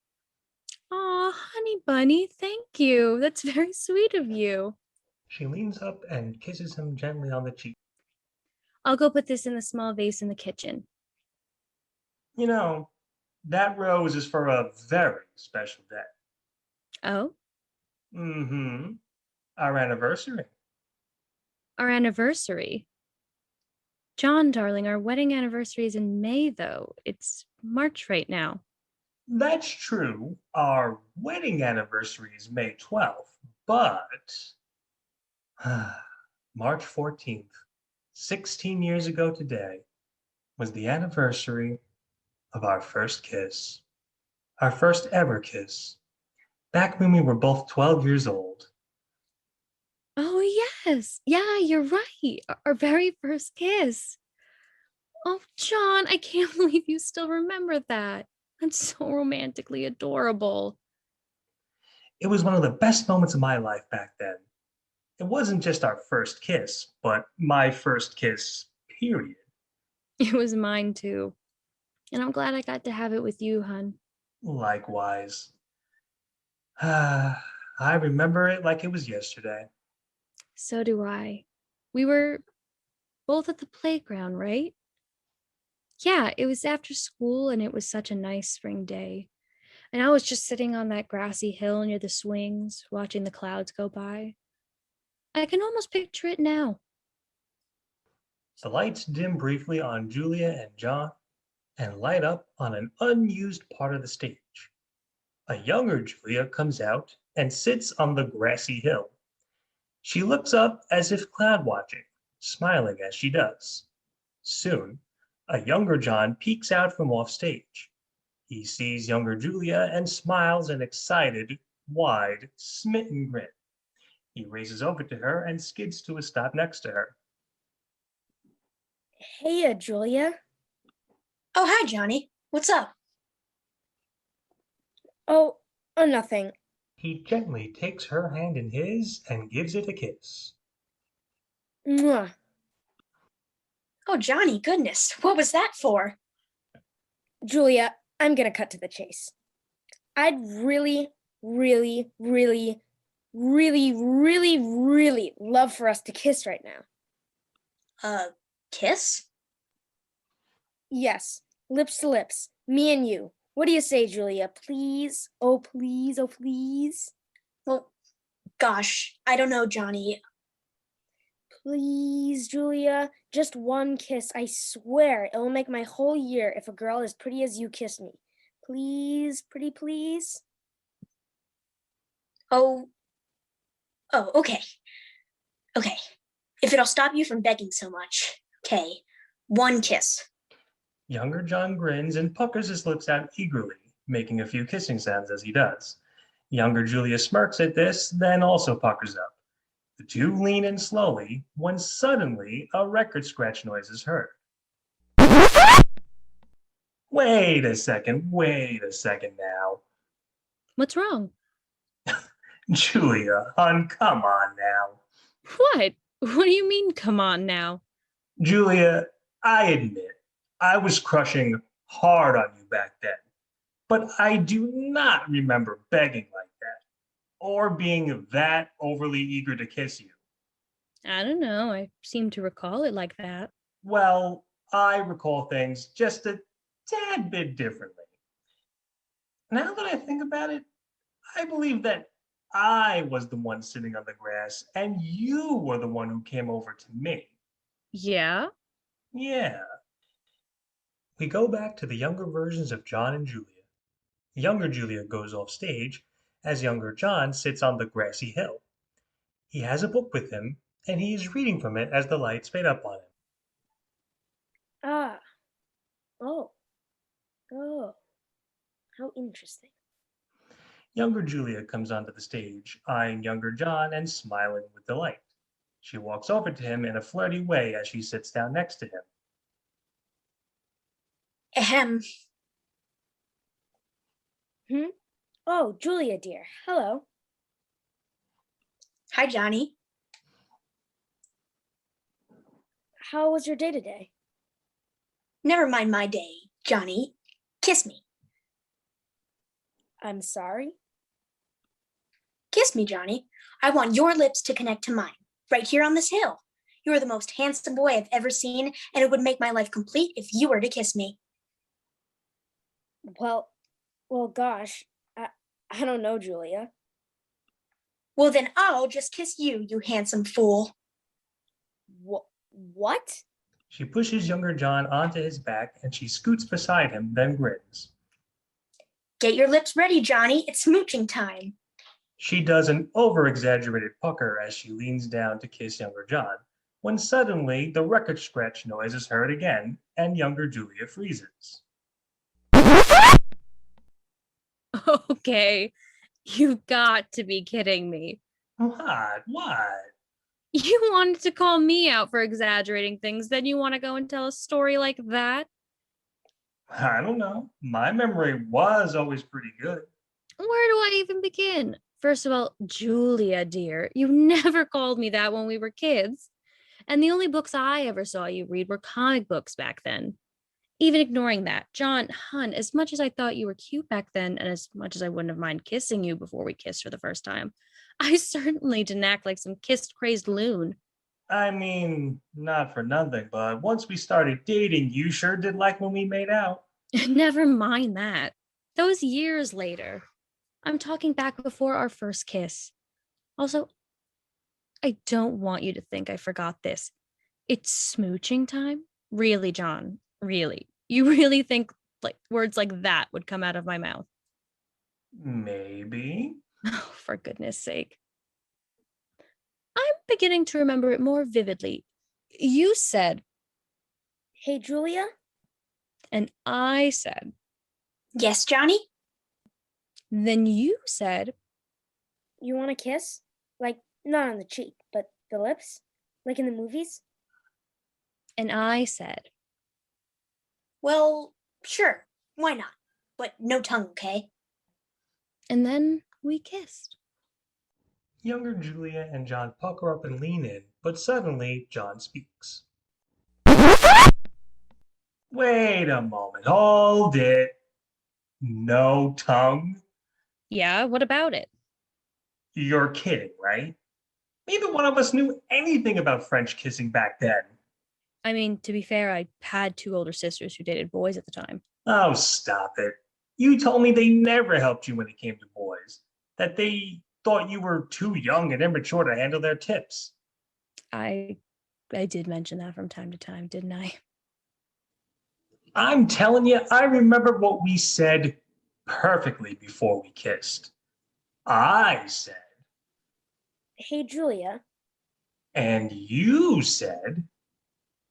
Aw, honey bunny, thank you. That's very sweet of you. She leans up and kisses him gently on the cheek. I'll go put this in the small vase in the kitchen. You know, that rose is for a very special day. Oh? Mm-hmm. Our anniversary. Our anniversary? John, darling, our wedding anniversary is in May, though. It's March right now. That's true. Our wedding anniversary is May 12th, but March 14th, 16 years ago today, was the anniversary of our first kiss. Our first ever kiss. Back when we were both 12 years old. Oh, yes. Yeah, you're right. Our very first kiss. Oh, John, I can't believe you still remember that. That's so romantically adorable. It was one of the best moments of my life back then. It wasn't just our first kiss, but my first kiss, period. It was mine too. And I'm glad I got to have it with you, hun. Likewise. I remember it like it was yesterday. So do I. We were both at the playground, right? Yeah, it was after school and it was such a nice spring day. And I was just sitting on that grassy hill near the swings, watching the clouds go by. I can almost picture it now. The lights dim briefly on Julia and John and light up on an unused part of the stage. A younger Julia comes out and sits on the grassy hill. She looks up as if cloud watching, smiling as she does. Soon, a younger John peeks out from off stage. He sees younger Julia and smiles an excited, wide, smitten grin. He races over to her and skids to a stop next to her. Hey, Julia. Oh, hi, Johnny. What's up? Oh, nothing. He gently takes her hand in his and gives it a kiss. Mwah. Oh, Johnny, goodness. What was that for? Julia, I'm gonna cut to the chase. I'd really, really, really, really, really, really love for us to kiss right now. Kiss? Yes, lips to lips, me and you. What do you say, Julia? Please? Oh, please, oh, please. Well, gosh, I don't know, Johnny. Please, Julia, just one kiss. I swear it will make my whole year if a girl as pretty as you kiss me. Please, pretty please. Oh, okay. Okay. If it'll stop you from begging so much. Okay. One kiss. Younger John grins and puckers his lips out eagerly, making a few kissing sounds as he does. Younger Julia smirks at this, then also puckers up. The two lean in slowly when suddenly a record scratch noise is heard. Wait a second now. What's wrong? Julia, hon, come on now. What? What do you mean, come on now? Julia, I admit, I was crushing hard on you back then, but I do not remember begging like that, or being that overly eager to kiss you. I don't know. I seem to recall it like that. Well, I recall things just a tad bit differently. Now that I think about it, I believe that I was the one sitting on the grass and you were the one who came over to me. Yeah? Yeah. We go back to the younger versions of John and Julia. Younger Julia goes off stage as younger John sits on the grassy hill. He has a book with him and he is reading from it as the lights fade up on him. Ah. Oh. Oh. How interesting. Younger Julia comes onto the stage, eyeing younger John and smiling with delight. She walks over to him in a flirty way as she sits down next to him. Ahem. Oh, Julia, dear. Hello. Hi, Johnny. How was your day today? Never mind my day, Johnny. Kiss me. I'm sorry. Kiss me, Johnny. I want your lips to connect to mine, right here on this hill. You are the most handsome boy I've ever seen, and it would make my life complete if you were to kiss me. Well, gosh. I don't know, Julia. Well, then I'll just kiss you, you handsome fool. What? She pushes younger John onto his back and she scoots beside him, then grins. Get your lips ready, Johnny. It's smooching time. She does an over-exaggerated pucker as she leans down to kiss younger John, when suddenly the record scratch noise is heard again and younger Julia freezes. Okay, you've got to be kidding me. What? What? You wanted to call me out for exaggerating things, then you want to go and tell a story like that? I don't know. My memory was always pretty good. Where do I even begin? First of all, Julia, dear, you never called me that when we were kids. And the only books I ever saw you read were comic books back then. Even ignoring that, John, hun, as much as I thought you were cute back then, and as much as I wouldn't have minded kissing you before we kissed for the first time, I certainly didn't act like some kiss-crazed loon. I mean, not for nothing, but once we started dating, you sure did like when we made out. Never mind that. That was years later. I'm talking back before our first kiss. Also, I don't want you to think I forgot this. It's smooching time? Really, John? Really? You really think like words like that would come out of my mouth? Maybe. Oh, for goodness sake. I'm beginning to remember it more vividly. You said, Hey, Julia? and I said, Yes, Johnny? then you said, You want a kiss? Like, not on the cheek, but the lips? Like in the movies? and I said, Well, sure. Why not? But no tongue, okay? and then we kissed. Younger Julia and John pucker up and lean in, but suddenly John speaks. Wait a moment. Hold it. No tongue? Yeah, what about it? You're kidding, right? Neither one of us knew anything about French kissing back then. I mean, to be fair, I had two older sisters who dated boys at the time. Oh, stop it. You told me they never helped you when it came to boys, that they thought you were too young and immature to handle their tips. I did mention that from time to time, didn't I? I'm telling you, I remember what we said perfectly before we kissed. I said, Hey, Julia? and you said,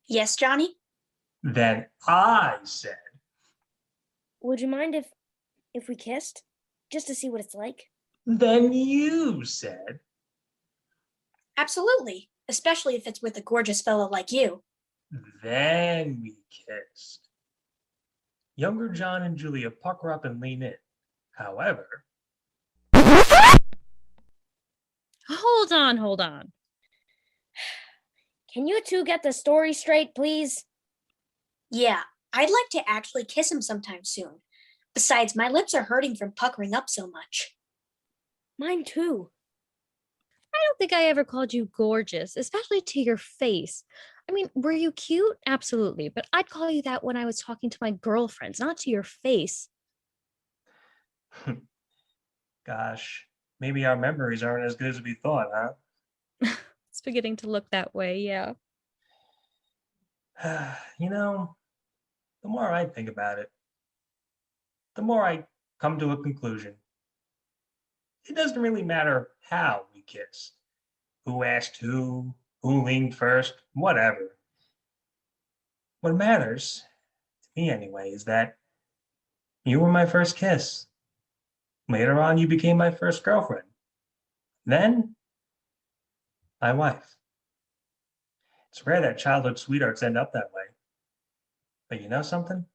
Yes, Johnny? then I said. Would you mind if we kissed? Just to see what it's like? Then you said. Absolutely. Especially if it's with a gorgeous fellow like you. Then we kissed. Younger John and Julia pucker up and lean in. However, Hold on, hold on. Can you two get the story straight, please? Yeah, I'd like to actually kiss him sometime soon. Besides, my lips are hurting from puckering up so much. Mine too. I don't think I ever called you gorgeous, especially to your face. I mean, were you cute? Absolutely. But I'd call you that when I was talking to my girlfriends, not to your face. gosh, maybe our memories aren't as good as we thought, huh? It's beginning to look that way, yeah. You know, the more I think about it, the more I come to a conclusion. It doesn't really matter how we kissed, who asked who leaned first, whatever. What matters, to me anyway, is that you were my first kiss. Later on, you became my first girlfriend. Then, my wife. It's rare that childhood sweethearts end up that way. But you know something?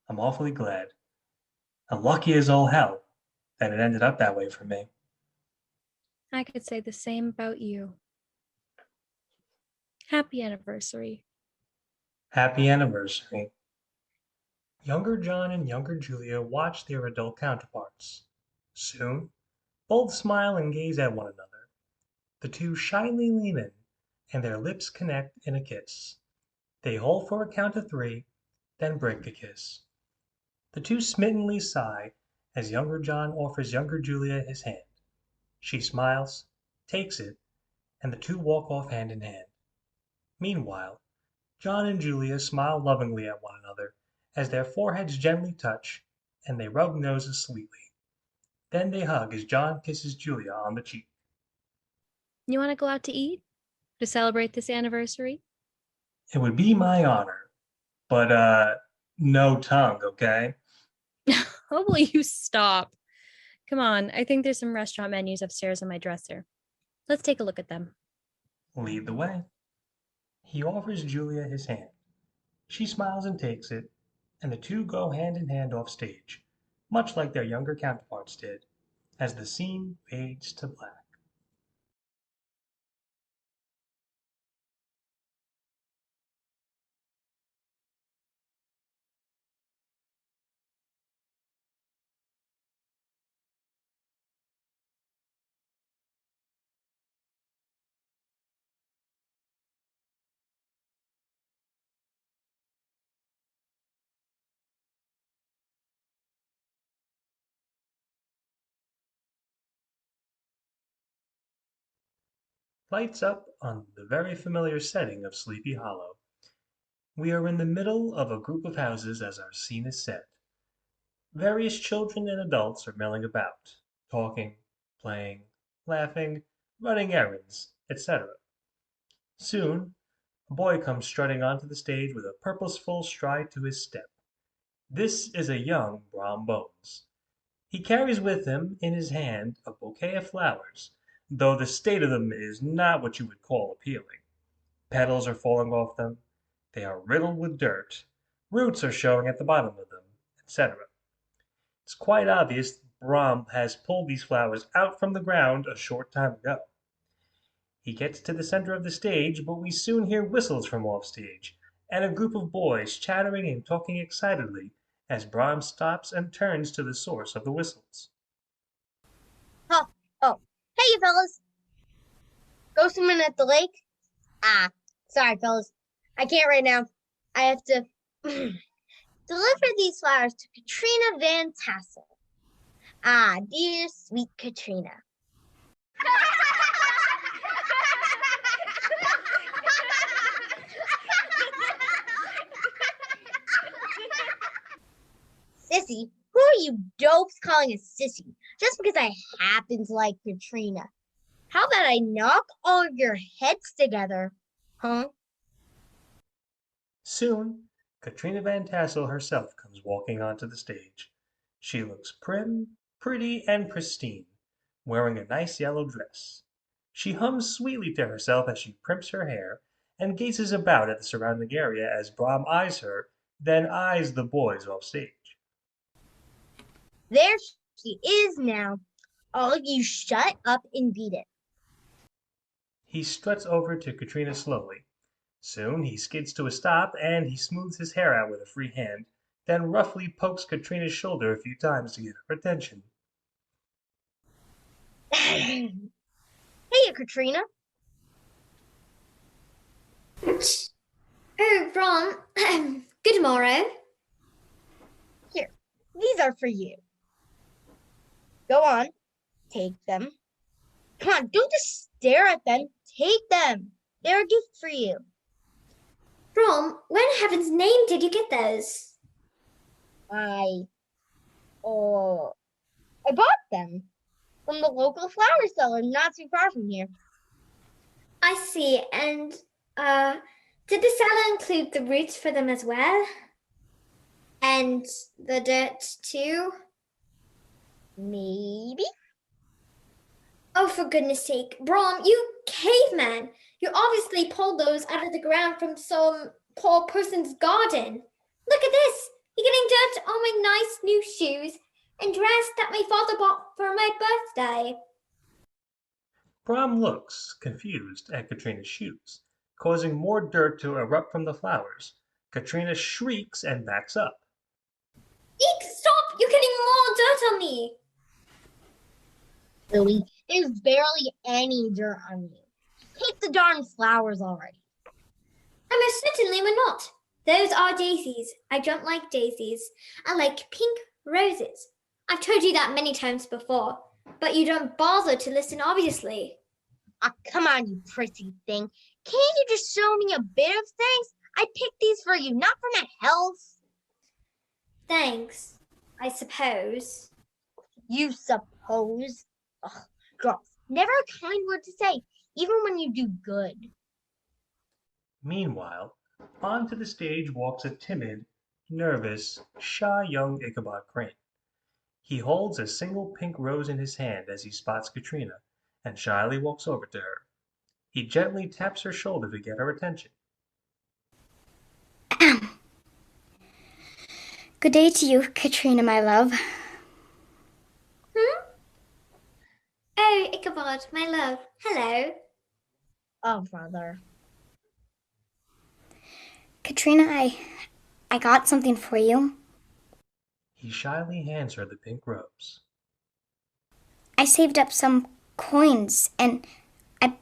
I'm awfully glad. And lucky as all hell that it ended up that way for me. I could say the same about you. Happy anniversary. Happy anniversary. Younger John and younger Julia watch their adult counterparts. Soon, both smile and gaze at one another. The two shyly lean in, and their lips connect in a kiss. They hold for a count of 3, then break the kiss. The two smittenly sigh as younger John offers younger Julia his hand. She smiles, takes it, and the two walk off hand in hand. Meanwhile, John and Julia smile lovingly at one another as their foreheads gently touch and they rub noses sweetly. Then they hug as John kisses Julia on the cheek. You want to go out to eat to celebrate this anniversary? It would be my honor, but no tongue, okay? Oh, will you stop? Come on, I think there's some restaurant menus upstairs on my dresser. Let's take a look at them. Lead the way. He offers Julia his hand. She smiles and takes it, and the two go hand in hand off stage, much like their younger counterparts did, as the scene fades to black. Lights up on the very familiar setting of Sleepy Hollow. We are in the middle of a group of houses as our scene is set. Various children and adults are milling about, talking, playing, laughing, running errands, etc. Soon, a boy comes strutting onto the stage with a purposeful stride to his step. This is a young Brom Bones. He carries with him in his hand a bouquet of flowers, though the state of them is not what you would call appealing. Petals are falling off them, they are riddled with dirt, roots are showing at the bottom of them, etc. It's quite obvious Brom has pulled these flowers out from the ground a short time ago. He gets to the center of the stage, but we soon hear whistles from offstage, and a group of boys chattering and talking excitedly as Brom stops and turns to the source of the whistles. Oh, hey, you fellas. Go swimming at the lake? Sorry, fellas. I can't right now. I have to deliver these flowers to Katrina Van Tassel. Dear sweet Katrina. Sissy? Who are you dopes calling a sissy just because I happen to like Katrina? How about I knock all of your heads together, huh? Soon, Katrina Van Tassel herself comes walking onto the stage. She looks prim, pretty, and pristine, wearing a nice yellow dress. She hums sweetly to herself as she primps her hair and gazes about at the surrounding area as Brom eyes her, then eyes the boys off stage. There she is now. All of you shut up and beat it. He struts over to Katrina slowly. Soon he skids to a stop and he smooths his hair out with a free hand, then roughly pokes Katrina's shoulder a few times to get her attention. Hey, Katrina. Oh, Brom. Good morrow. Here, these are for you. Go on, take them. Come on, don't just stare at them. Take them. They're a gift for you. Brom, where in heaven's name did you get those? I bought them from the local flower seller not too far from here. I see. And, did the seller include the roots for them as well? And the dirt too? Maybe. Oh, for goodness sake. Brom, you caveman! You obviously pulled those out of the ground from some poor person's garden. Look at this! You're getting dirt on my nice new shoes and dress that my father bought for my birthday. Brom looks confused at Katrina's shoes, causing more dirt to erupt from the flowers. Katrina shrieks and backs up. Eek, stop! You're getting more dirt on me! Louie, there's barely any dirt on you. Take the darn flowers already. I most certainly will not. Those are daisies. I don't like daisies. I like pink roses. I've told you that many times before, but you don't bother to listen, obviously. Come on, you pretty thing. Can't you just show me a bit of thanks? I picked these for you, not for my health. Thanks, I suppose. You suppose? Ugh, girls, never a kind word to say, even when you do good. Meanwhile, onto the stage walks a timid, nervous, shy young Ichabod Crane. He holds a single pink rose in his hand as he spots Katrina and shyly walks over to her. He gently taps her shoulder to get her attention. Good day to you, Katrina, my love. Oh, Ichabod, my love. Hello. Oh, brother. Katrina, I got something for you. He shyly hands her the pink rose. I saved up some coins and I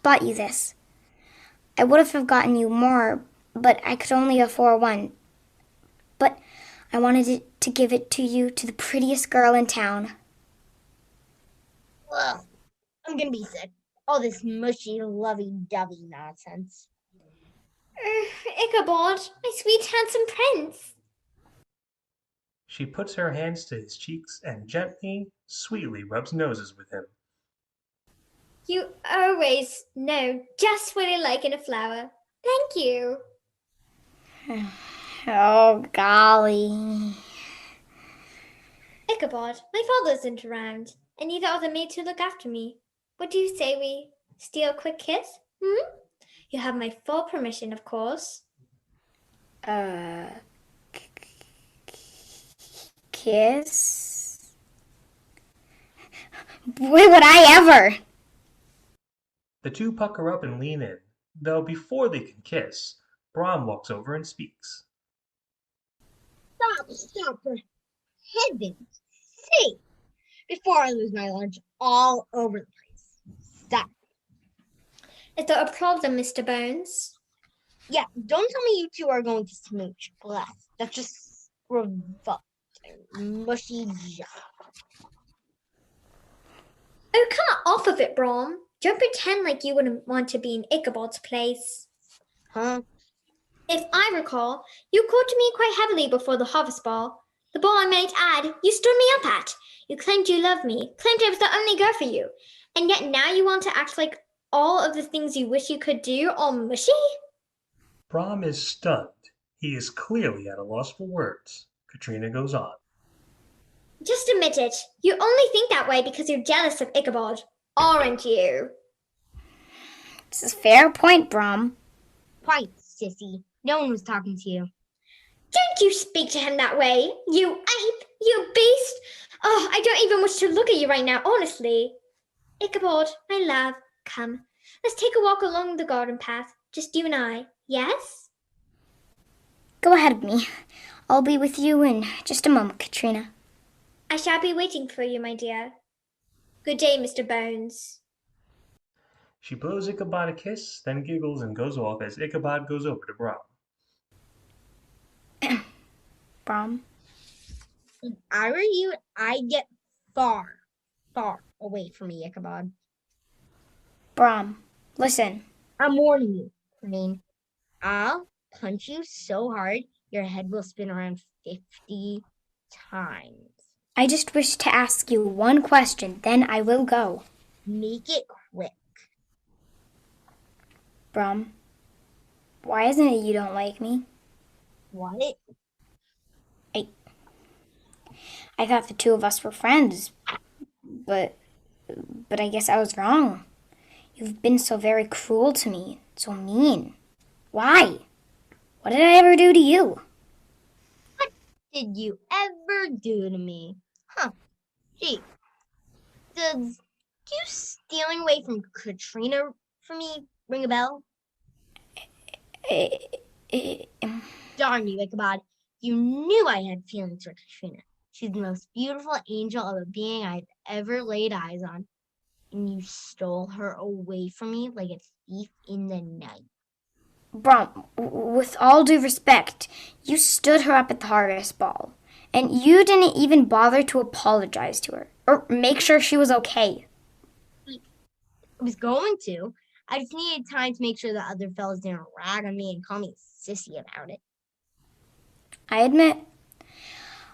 bought you this. I would have gotten you more, but I could only afford one. But I wanted to give it to you, to the prettiest girl in town. Ugh, I'm gonna be sick. All this mushy, lovey-dovey nonsense. Ichabod, my sweet handsome prince. She puts her hands to his cheeks and gently, sweetly rubs noses with him. You always know just what I like in a flower. Thank you. Oh, golly. Ichabod, my father isn't around, and neither are the maids who look after me. What do you say we steal a quick kiss? You have my full permission, of course. Kiss? Boy, would I ever! The two pucker up and lean in, though before they can kiss, Brom walks over and speaks. Stop, for heaven's sake! Before I lose my lunch all over the place. Stop. Is there a problem, Mr. Bones? Yeah, don't tell me you two are going to smooch. Bless. That's just revolting. Mushy junk. Oh, come off of it, Brom. Don't pretend like you wouldn't want to be in Ichabod's place. Huh? If I recall, you courted me quite heavily before the harvest ball. The ball, I might add, you stood me up at. You claimed you loved me, claimed I was the only girl for you. And yet now you want to act like all of the things you wish you could do are mushy? Brom is stunned. He is clearly at a loss for words. Katrina goes on. Just admit it. You only think that way because you're jealous of Ichabod, aren't you? It's a fair point, Brom. Quiet, sissy. No one was talking to you. Don't you speak to him that way, you ape, you beast. Oh, I don't even wish to look at you right now, honestly. Ichabod, my love, come. Let's take a walk along the garden path, just you and I, yes? Go ahead of me. I'll be with you in just a moment, Katrina. I shall be waiting for you, my dear. Good day, Mr. Bones. She blows Ichabod a kiss, then giggles and goes off as Ichabod goes over to Brom. Brom? If I were you, I'd get far, far away from me, Ichabod. Brom, listen. I'm warning you, Crane. I'll punch you so hard, your head will spin around 50 times. I just wish to ask you one question, then I will go. Make it quick. Brom, why isn't it you don't like me? What? I thought the two of us were friends, but I guess I was wrong. You've been so very cruel to me, so mean. Why? What did I ever do to you? What did you ever do to me? Huh. Gee, does you stealing away from Katrina for me ring a bell? Darn you, Ichabod. You knew I had feelings for Katrina. She's the most beautiful angel of a being I've ever laid eyes on. And you stole her away from me like a thief in the night. Brom, with all due respect, you stood her up at the harvest ball. And you didn't even bother to apologize to her or make sure she was okay. I was going to. I just needed time to make sure the other fellas didn't rag on me and call me a sissy about it. I admit,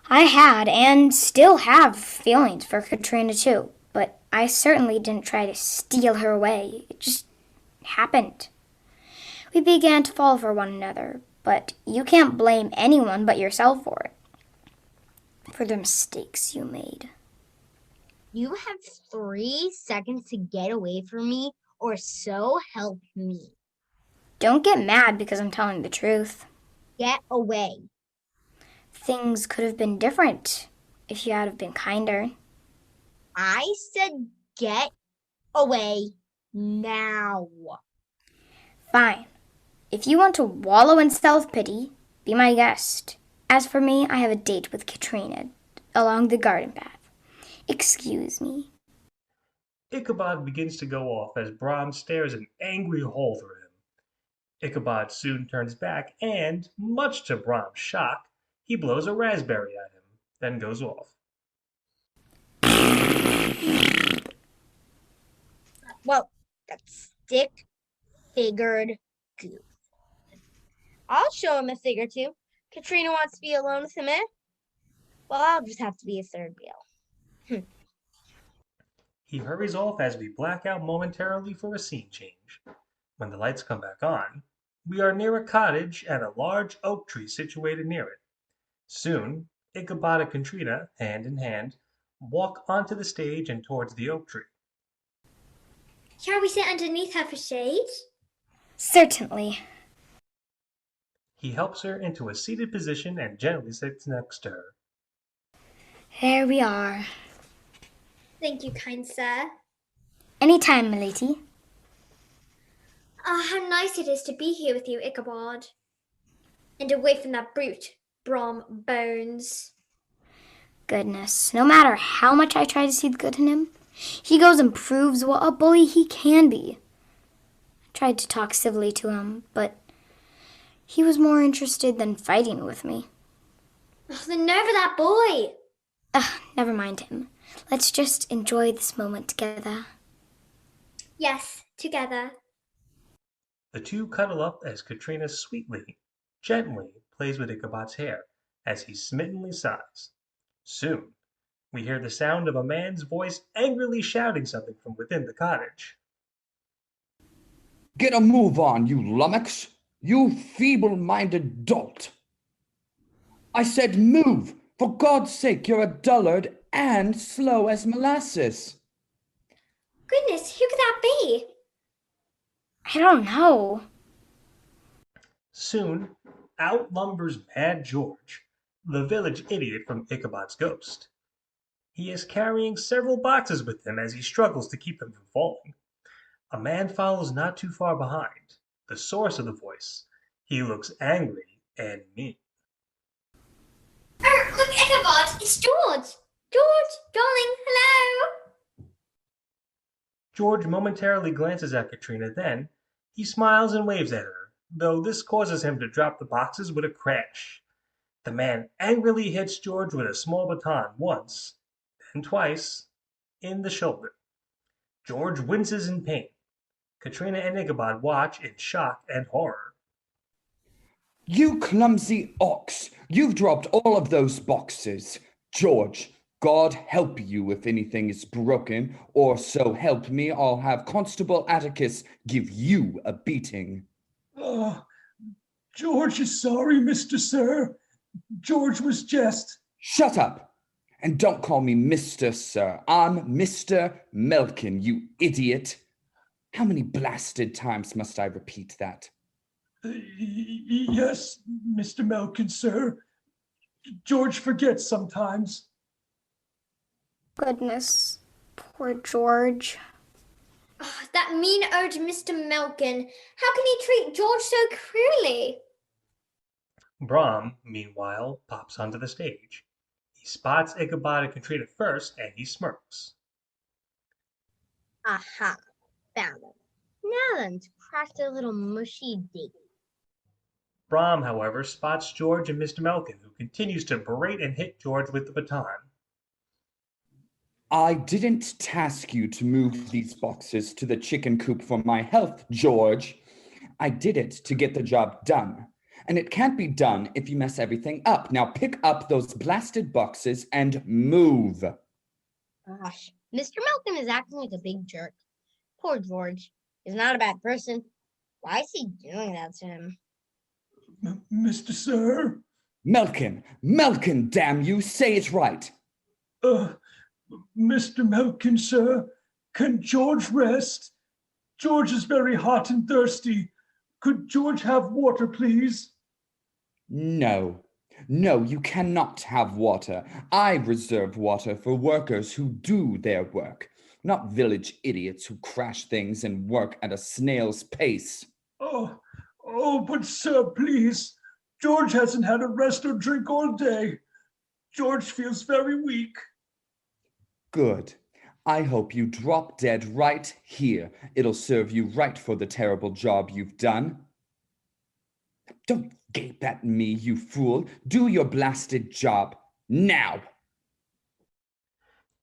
I had and still have feelings for Katrina too, but I certainly didn't try to steal her away. It just happened. We began to fall for one another, but you can't blame anyone but yourself for it. for the mistakes you made. You have 3 seconds to get away from me, or so help me. Don't get mad because I'm telling the truth. Get away. Things could have been different if you had have been kinder. I said get away now. Fine. If you want to wallow in self-pity, be my guest. As for me, I have a date with Katrina along the garden path. Excuse me. Ichabod begins to go off as Brom stares an angry hole through him. Ichabod soon turns back and, much to Brom's shock, he blows a raspberry at him, then goes off. Well, that's stick-figured goof. I'll show him a thing or two. Katrina wants to be alone with him, eh? Well, I'll just have to be a third wheel. He hurries off as we black out momentarily for a scene change. When the lights come back on, we are near a cottage and a large oak tree situated near it. Soon, Ichabod and Katrina, hand in hand, walk onto the stage and towards the oak tree. Shall we sit underneath her for shade? Certainly. He helps her into a seated position and gently sits next to her. Here we are. Thank you, kind sir. Any time, milady. Oh, how nice it is to be here with you, Ichabod. And away from that brute, Brom Bones. Goodness, no matter how much I try to see the good in him, he goes and proves what a bully he can be. I tried to talk civilly to him, but he was more interested than fighting with me. Oh, the nerve of that boy! Never mind him. Let's just enjoy this moment together. Yes, together. The two cuddle up as Katrina sweetly, gently plays with Ichabod's hair as he smittenly sighs. Soon, we hear the sound of a man's voice angrily shouting something from within the cottage. Get a move on, you lummox! You feeble-minded dolt! I said move! For God's sake, you're a dullard and slow as molasses. Goodness, who could that be? I don't know. Soon, out lumbers Mad George, the village idiot from Ichabod's ghost. He is carrying several boxes with him as he struggles to keep them from falling. A man follows not too far behind, the source of the voice. He looks angry and mean. Look, Ichabod, it's George! George, darling, hello! George momentarily glances at Katrina, then he smiles and waves at her, though this causes him to drop the boxes with a crash. The man angrily hits George with a small baton once, then twice, in the shoulder. George winces in pain. Katrina and Ichabod watch in shock and horror. You clumsy ox! You've dropped all of those boxes. George, God help you if anything is broken, or so help me, I'll have Constable Atticus give you a beating. George is sorry, Mr. Sir. George was just... Shut up! And don't call me Mr. Sir. I'm Mr. Melkin, you idiot. How many blasted times must I repeat that? Yes, Mr. Melkin, sir. George forgets sometimes. Goodness, poor George. Oh, that mean old Mr. Melkin. How can he treat George so cruelly? Brom, meanwhile, pops onto the stage. He spots Ichabod and Katrina first, and he smirks. Aha, found them. Now then, to crack their little mushy date. Brom, however, spots George and Mr. Melkin, who continues to berate and hit George with the baton. I didn't task you to move these boxes to the chicken coop for my health, George. I did it to get the job done. And it can't be done if you mess everything up. Now pick up those blasted boxes and move. Gosh, Mr. Malcolm is acting like a big jerk. Poor George. He's not a bad person. Why is he doing that to him? Mr. Sir, Melkin, damn you, say it right. Mr. Melkin, sir, can George rest? George is very hot and thirsty. Could George have water, please? No, you cannot have water. I reserve water for workers who do their work, not village idiots who crash things and work at a snail's pace. But sir, please. George hasn't had a rest or drink all day. George feels very weak. Good. I hope you drop dead right here. It'll serve you right for the terrible job you've done. Don't gape at me, you fool. Do your blasted job now.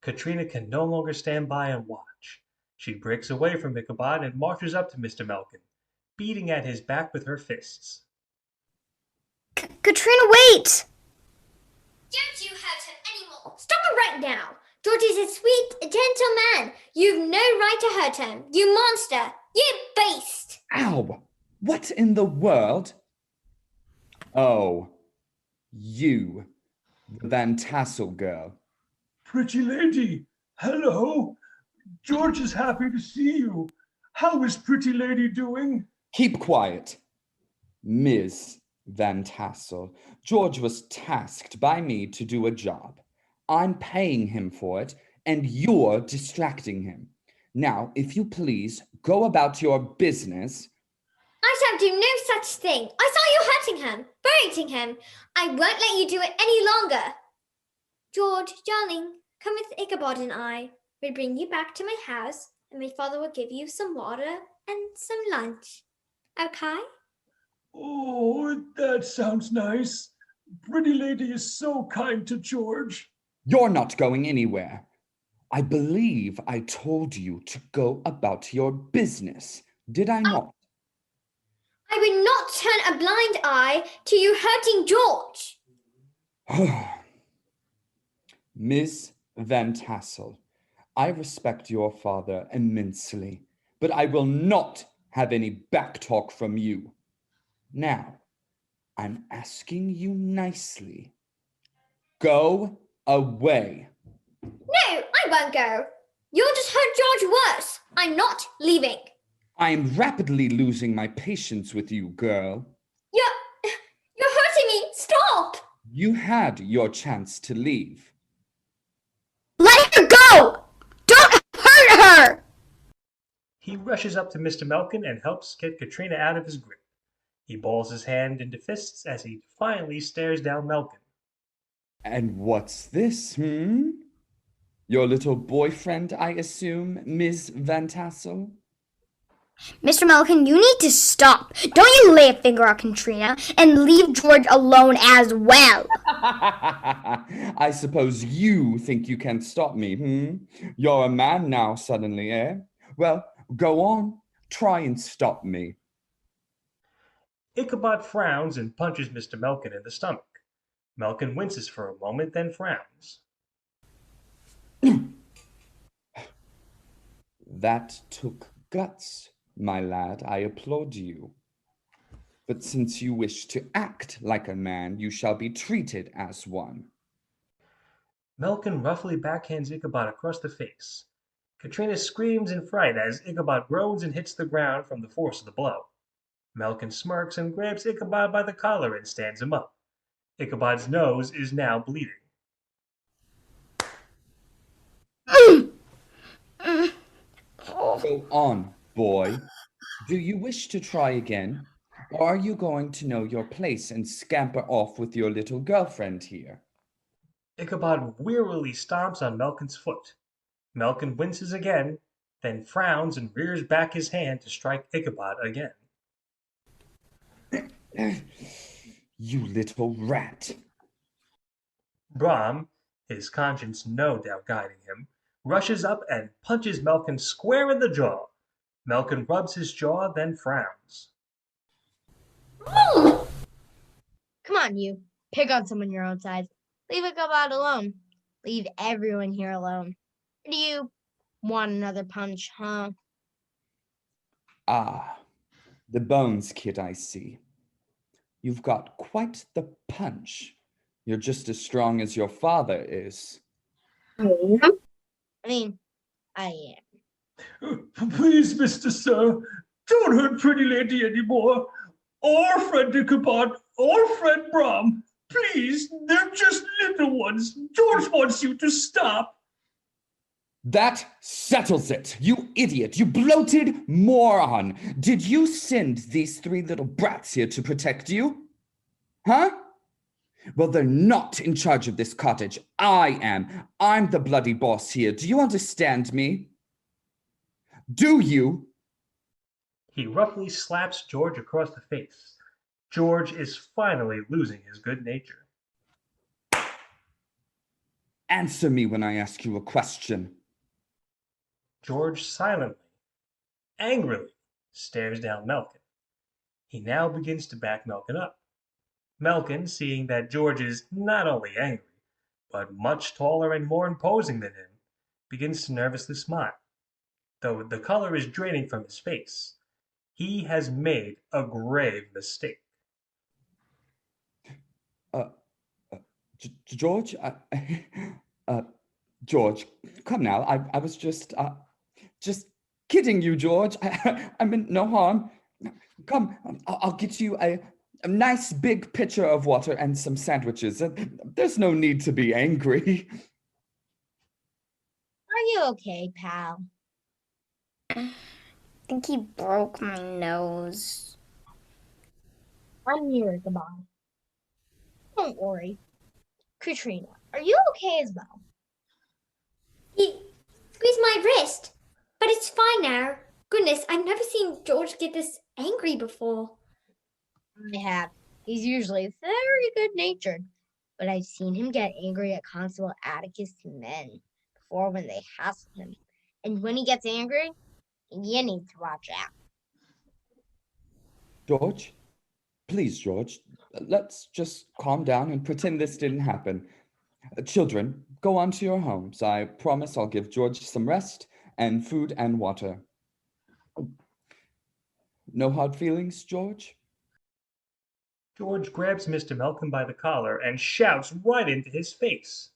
Katrina can no longer stand by and watch. She breaks away from Ichabod and marches up to Mr. Melkin, beating at his back with her fists. Katrina, wait! Don't you hurt him anymore. Stop it right now. George is a sweet, gentle man. You've no right to hurt him. You monster. You beast. Ow! What in the world? Oh, you, the Van Tassel girl. Pretty lady, hello. George is happy to see you. How is Pretty Lady doing? Keep quiet. Ms. Van Tassel, George was tasked by me to do a job. I'm paying him for it, and you're distracting him. Now, if you please, go about your business. I shall do no such thing. I saw you hurting him, berating him. I won't let you do it any longer. George, darling, come with Ichabod and I. We'll bring you back to my house, and my father will give you some water and some lunch. Okay? Oh, that sounds nice. Pretty Lady is so kind to George. You're not going anywhere. I believe I told you to go about your business. Did I not? I will not turn a blind eye to you hurting George. Miss Van Tassel, I respect your father immensely, but I will not have any backtalk from you. Now, I'm asking you nicely. Go away. No, I won't go. You'll just hurt George worse. I'm not leaving. I'm rapidly losing my patience with you, girl. You're hurting me. Stop. You had your chance to leave. Let her go! Don't hurt her! He rushes up to Mr. Melkin and helps get Katrina out of his grip. He balls his hand into fists as he defiantly stares down Melkin. And what's this, Your little boyfriend, I assume, Ms. Van Tassel? Mr. Melkin, you need to stop. Don't you lay a finger on Katrina and leave George alone as well. I suppose you think you can stop me, You're a man now suddenly, eh? Well, go on. Try and stop me. Ichabod frowns and punches Mr. Melkin in the stomach. Melkin winces for a moment, then frowns. That took guts, my lad. I applaud you. But since you wish to act like a man, you shall be treated as one. Melkin roughly backhands Ichabod across the face. Katrina screams in fright as Ichabod groans and hits the ground from the force of the blow. Melkin smirks and grabs Ichabod by the collar and stands him up. Ichabod's nose is now bleeding. Go on, boy. Do you wish to try again? Or are you going to know your place and scamper off with your little girlfriend here? Ichabod wearily stomps on Melkin's foot. Melkin winces again, then frowns and rears back his hand to strike Ichabod again. You little rat. Brom, his conscience no doubt guiding him, rushes up and punches Melkin square in the jaw. Melkin rubs his jaw, then frowns. Come on, you. Pick on someone your own size. Leave Ichabod alone. Leave everyone here alone. Or do you want another punch, huh? Ah, the bones kid, I see. You've got quite the punch. You're just as strong as your father is. I mean, I am. Please, Mr. Sir, don't hurt Pretty Lady anymore. Or friend Ichabod, or friend Brom. Please, they're just little ones. George wants you to stop. That settles it, you idiot, you bloated moron. Did you send these 3 little brats here to protect you? Huh? Well, they're not in charge of this cottage. I am. I'm the bloody boss here. Do you understand me? Do you? He roughly slaps George across the face. George is finally losing his good nature. Answer me when I ask you a question. George silently, angrily, stares down Melkin. He now begins to back Melkin up. Melkin, seeing that George is not only angry, but much taller and more imposing than him, begins to nervously smile, though the color is draining from his face. He has made a grave mistake. George? George, come now. I was just kidding you, George. I meant no harm. Come, I'll get you a nice big pitcher of water and some sandwiches. There's no need to be angry. Are you okay, pal? I think he broke my nose. I'm here, Ichabod. Don't worry. Katrina, are you okay as well? He squeezed my wrist, but it's fine now. Goodness, I've never seen George get this angry before. I have. He's usually very good-natured, but I've seen him get angry at Constable Atticus' men before when they hassled him. And when he gets angry, you need to watch out. George? Please, George. Let's just calm down and pretend this didn't happen. Children, go on to your homes. I promise I'll give George some rest and food and water. No hard feelings, George? George grabs Mr. Melkin by the collar and shouts right into his face.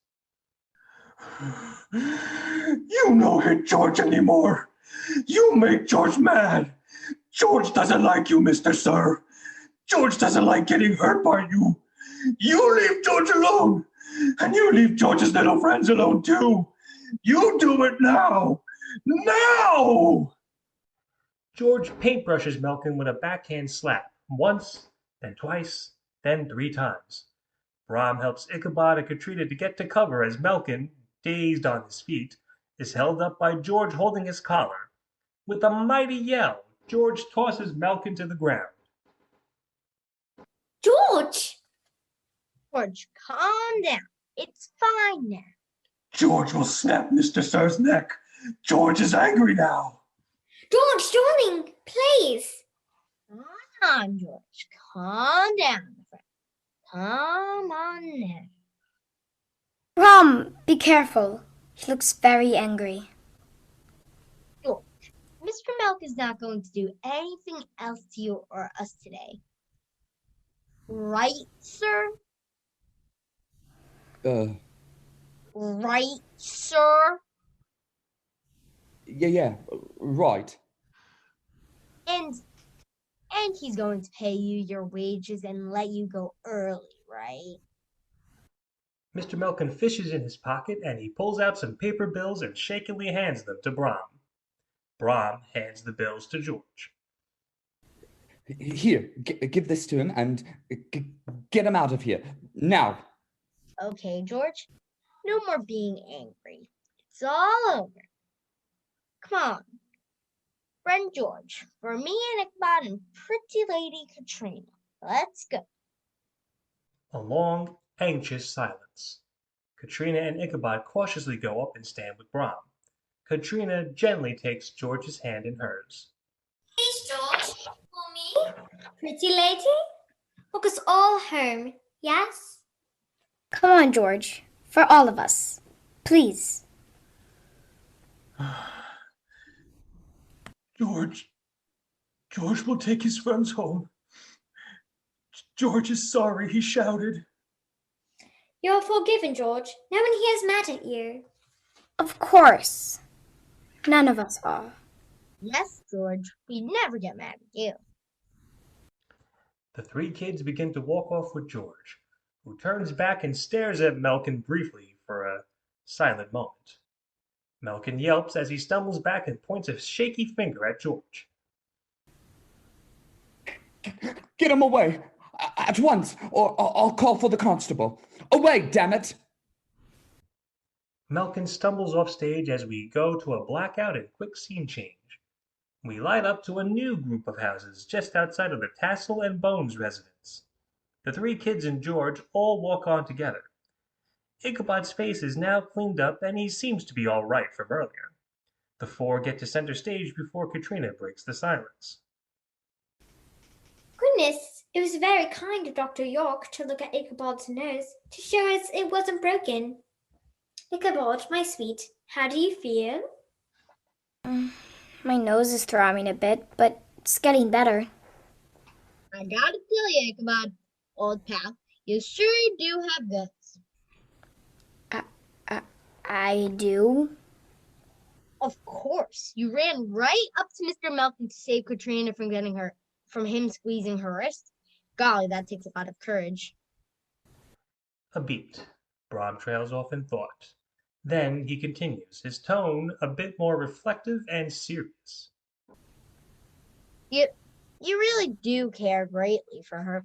You don't hit George anymore. You make George mad. George doesn't like you, Mr. Sir. George doesn't like getting hurt by you. You leave George alone. And you leave George's little friends alone, too. You do it now. Now! George paintbrushes Melkin with a backhand slap, once, then twice, then 3 times. Brom helps Ichabod and Katrina to get to cover as Melkin, dazed on his feet, is held up by George holding his collar. With a mighty yell, George tosses Melkin to the ground. George! George, calm down. It's fine now. George will snap Mr. Sir's neck. George is angry now. George, darling, please. Come on, George. Calm down, my friend. Come on now. Brom, be careful. He looks very angry. George, Mr. Milk is not going to do anything else to you or us today. Right, sir? Right, sir? Yeah, right. And he's going to pay you your wages and let you go early, right? Mr. Melkin fishes in his pocket and he pulls out some paper bills and shakily hands them to Brom. Brom hands the bills to George. Here, give this to him and get him out of here. Now. Okay, George. No more being angry. It's all over. Come on. Friend George, for me and Ichabod and pretty lady Katrina. Let's go. A long, anxious silence. Katrina and Ichabod cautiously go up and stand with Brom. Katrina gently takes George's hand in hers. Please, George, for me? Pretty lady? Walk us all home, yes? Come on, George. For all of us. Please. George will take his friends home. George is sorry, he shouted. You're forgiven, George. No one here is mad at you. Of course. None of us are. Yes, George, we never get mad at you. The three kids begin to walk off with George, who turns back and stares at Melkin briefly for a silent moment. Melkin yelps as he stumbles back and points a shaky finger at George. Get him away! At once, or I'll call for the constable. Away, damn it! Melkin stumbles off stage as we go to a blackout and quick scene change. We light up to a new group of houses just outside of the Tassel and Bones residence. The three kids and George all walk on together. Ichabod's face is now cleaned up and he seems to be all right from earlier. The four get to center stage before Katrina breaks the silence. Goodness, it was very kind of Dr. York to look at Ichabod's nose to show us it wasn't broken. Ichabod, my sweet, how do you feel? My nose is throbbing a bit, but it's getting better. I gotta tell you, Ichabod, old pal, you sure do have guts. I do? Of course. You ran right up to Mr. Melkin to save Katrina from getting hurt, from him squeezing her wrist. Golly, that takes a lot of courage. A beat. Brom trails off in thought. Then he continues, his tone a bit more reflective and serious. You really do care greatly for her.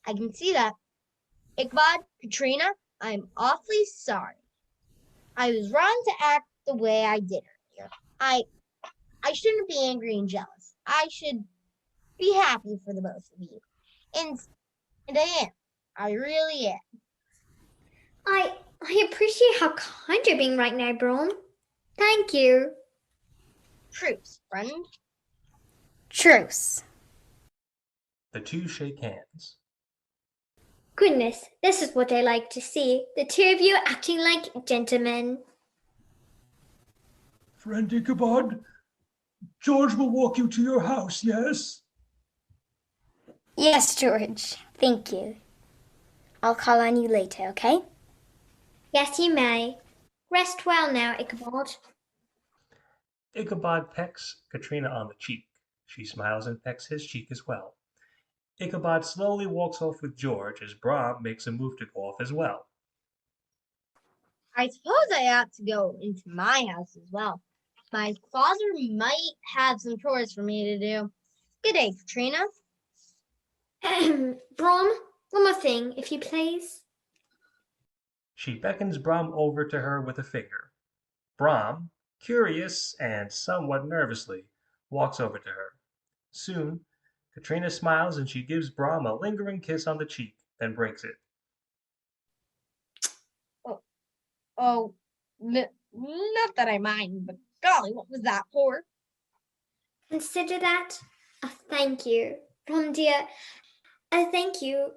I can see that. Ichabod, Katrina, I'm awfully sorry. I was wrong to act the way I did earlier. I shouldn't be angry and jealous. I should be happy for the both of you. And I am. I really am. I appreciate how kind you're being right now, Brom. Thank you. Truce, friend. Truce. The two shake hands. Goodness, this is what I like to see. The two of you acting like gentlemen. Friend Ichabod, George will walk you to your house, yes? Yes, George. Thank you. I'll call on you later, okay? Yes, you may. Rest well now, Ichabod. Ichabod pecks Katrina on the cheek. She smiles and pecks his cheek as well. Ichabod slowly walks off with George as Brom makes a move to go off as well. I suppose I ought to go into my house as well. My father might have some chores for me to do. Good day, Katrina. Brom, one more thing, if you please. She beckons Brom over to her with a finger. Brom, curious and somewhat nervously, walks over to her. Soon, Katrina smiles and she gives Brom a lingering kiss on the cheek, then breaks it. Oh, not that I mind, but golly, what was that for? Consider that a thank you. Brom dear, a thank you.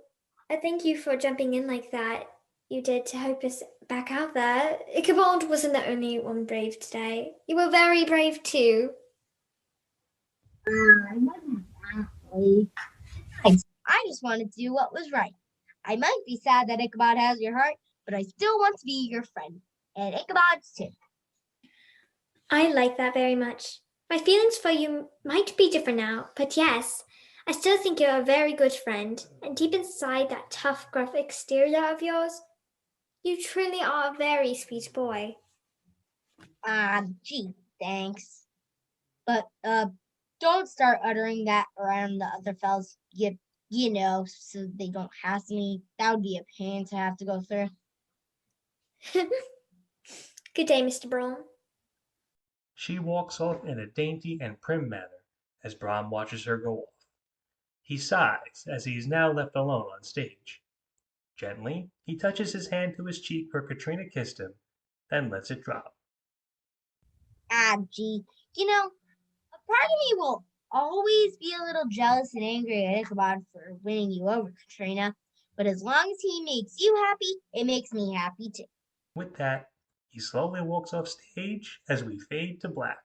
A thank you for jumping in like that. You did to help us back out there. Ichabod wasn't the only one brave today. You were very brave too. I wasn't exactly. I just wanted to do what was right. I might be sad that Ichabod has your heart, but I still want to be your friend. And Ichabod's too. I like that very much. My feelings for you might be different now, but yes, I still think you're a very good friend. And deep inside that tough, gruff exterior of yours, you truly are a very sweet boy. Gee, thanks. But, don't start uttering that around the other fellas. You know, so they don't hassle me. That would be a pain to have to go through. Good day, Mr. Brom. She walks off in a dainty and prim manner as Brom watches her go off. He sighs as he is now left alone on stage. Gently, he touches his hand to his cheek where Katrina kissed him, then lets it drop. Gee, you know, a part of me will always be a little jealous and angry at Ichabod for winning you over, Katrina. But as long as he makes you happy, it makes me happy too. With that, he slowly walks off stage as we fade to black.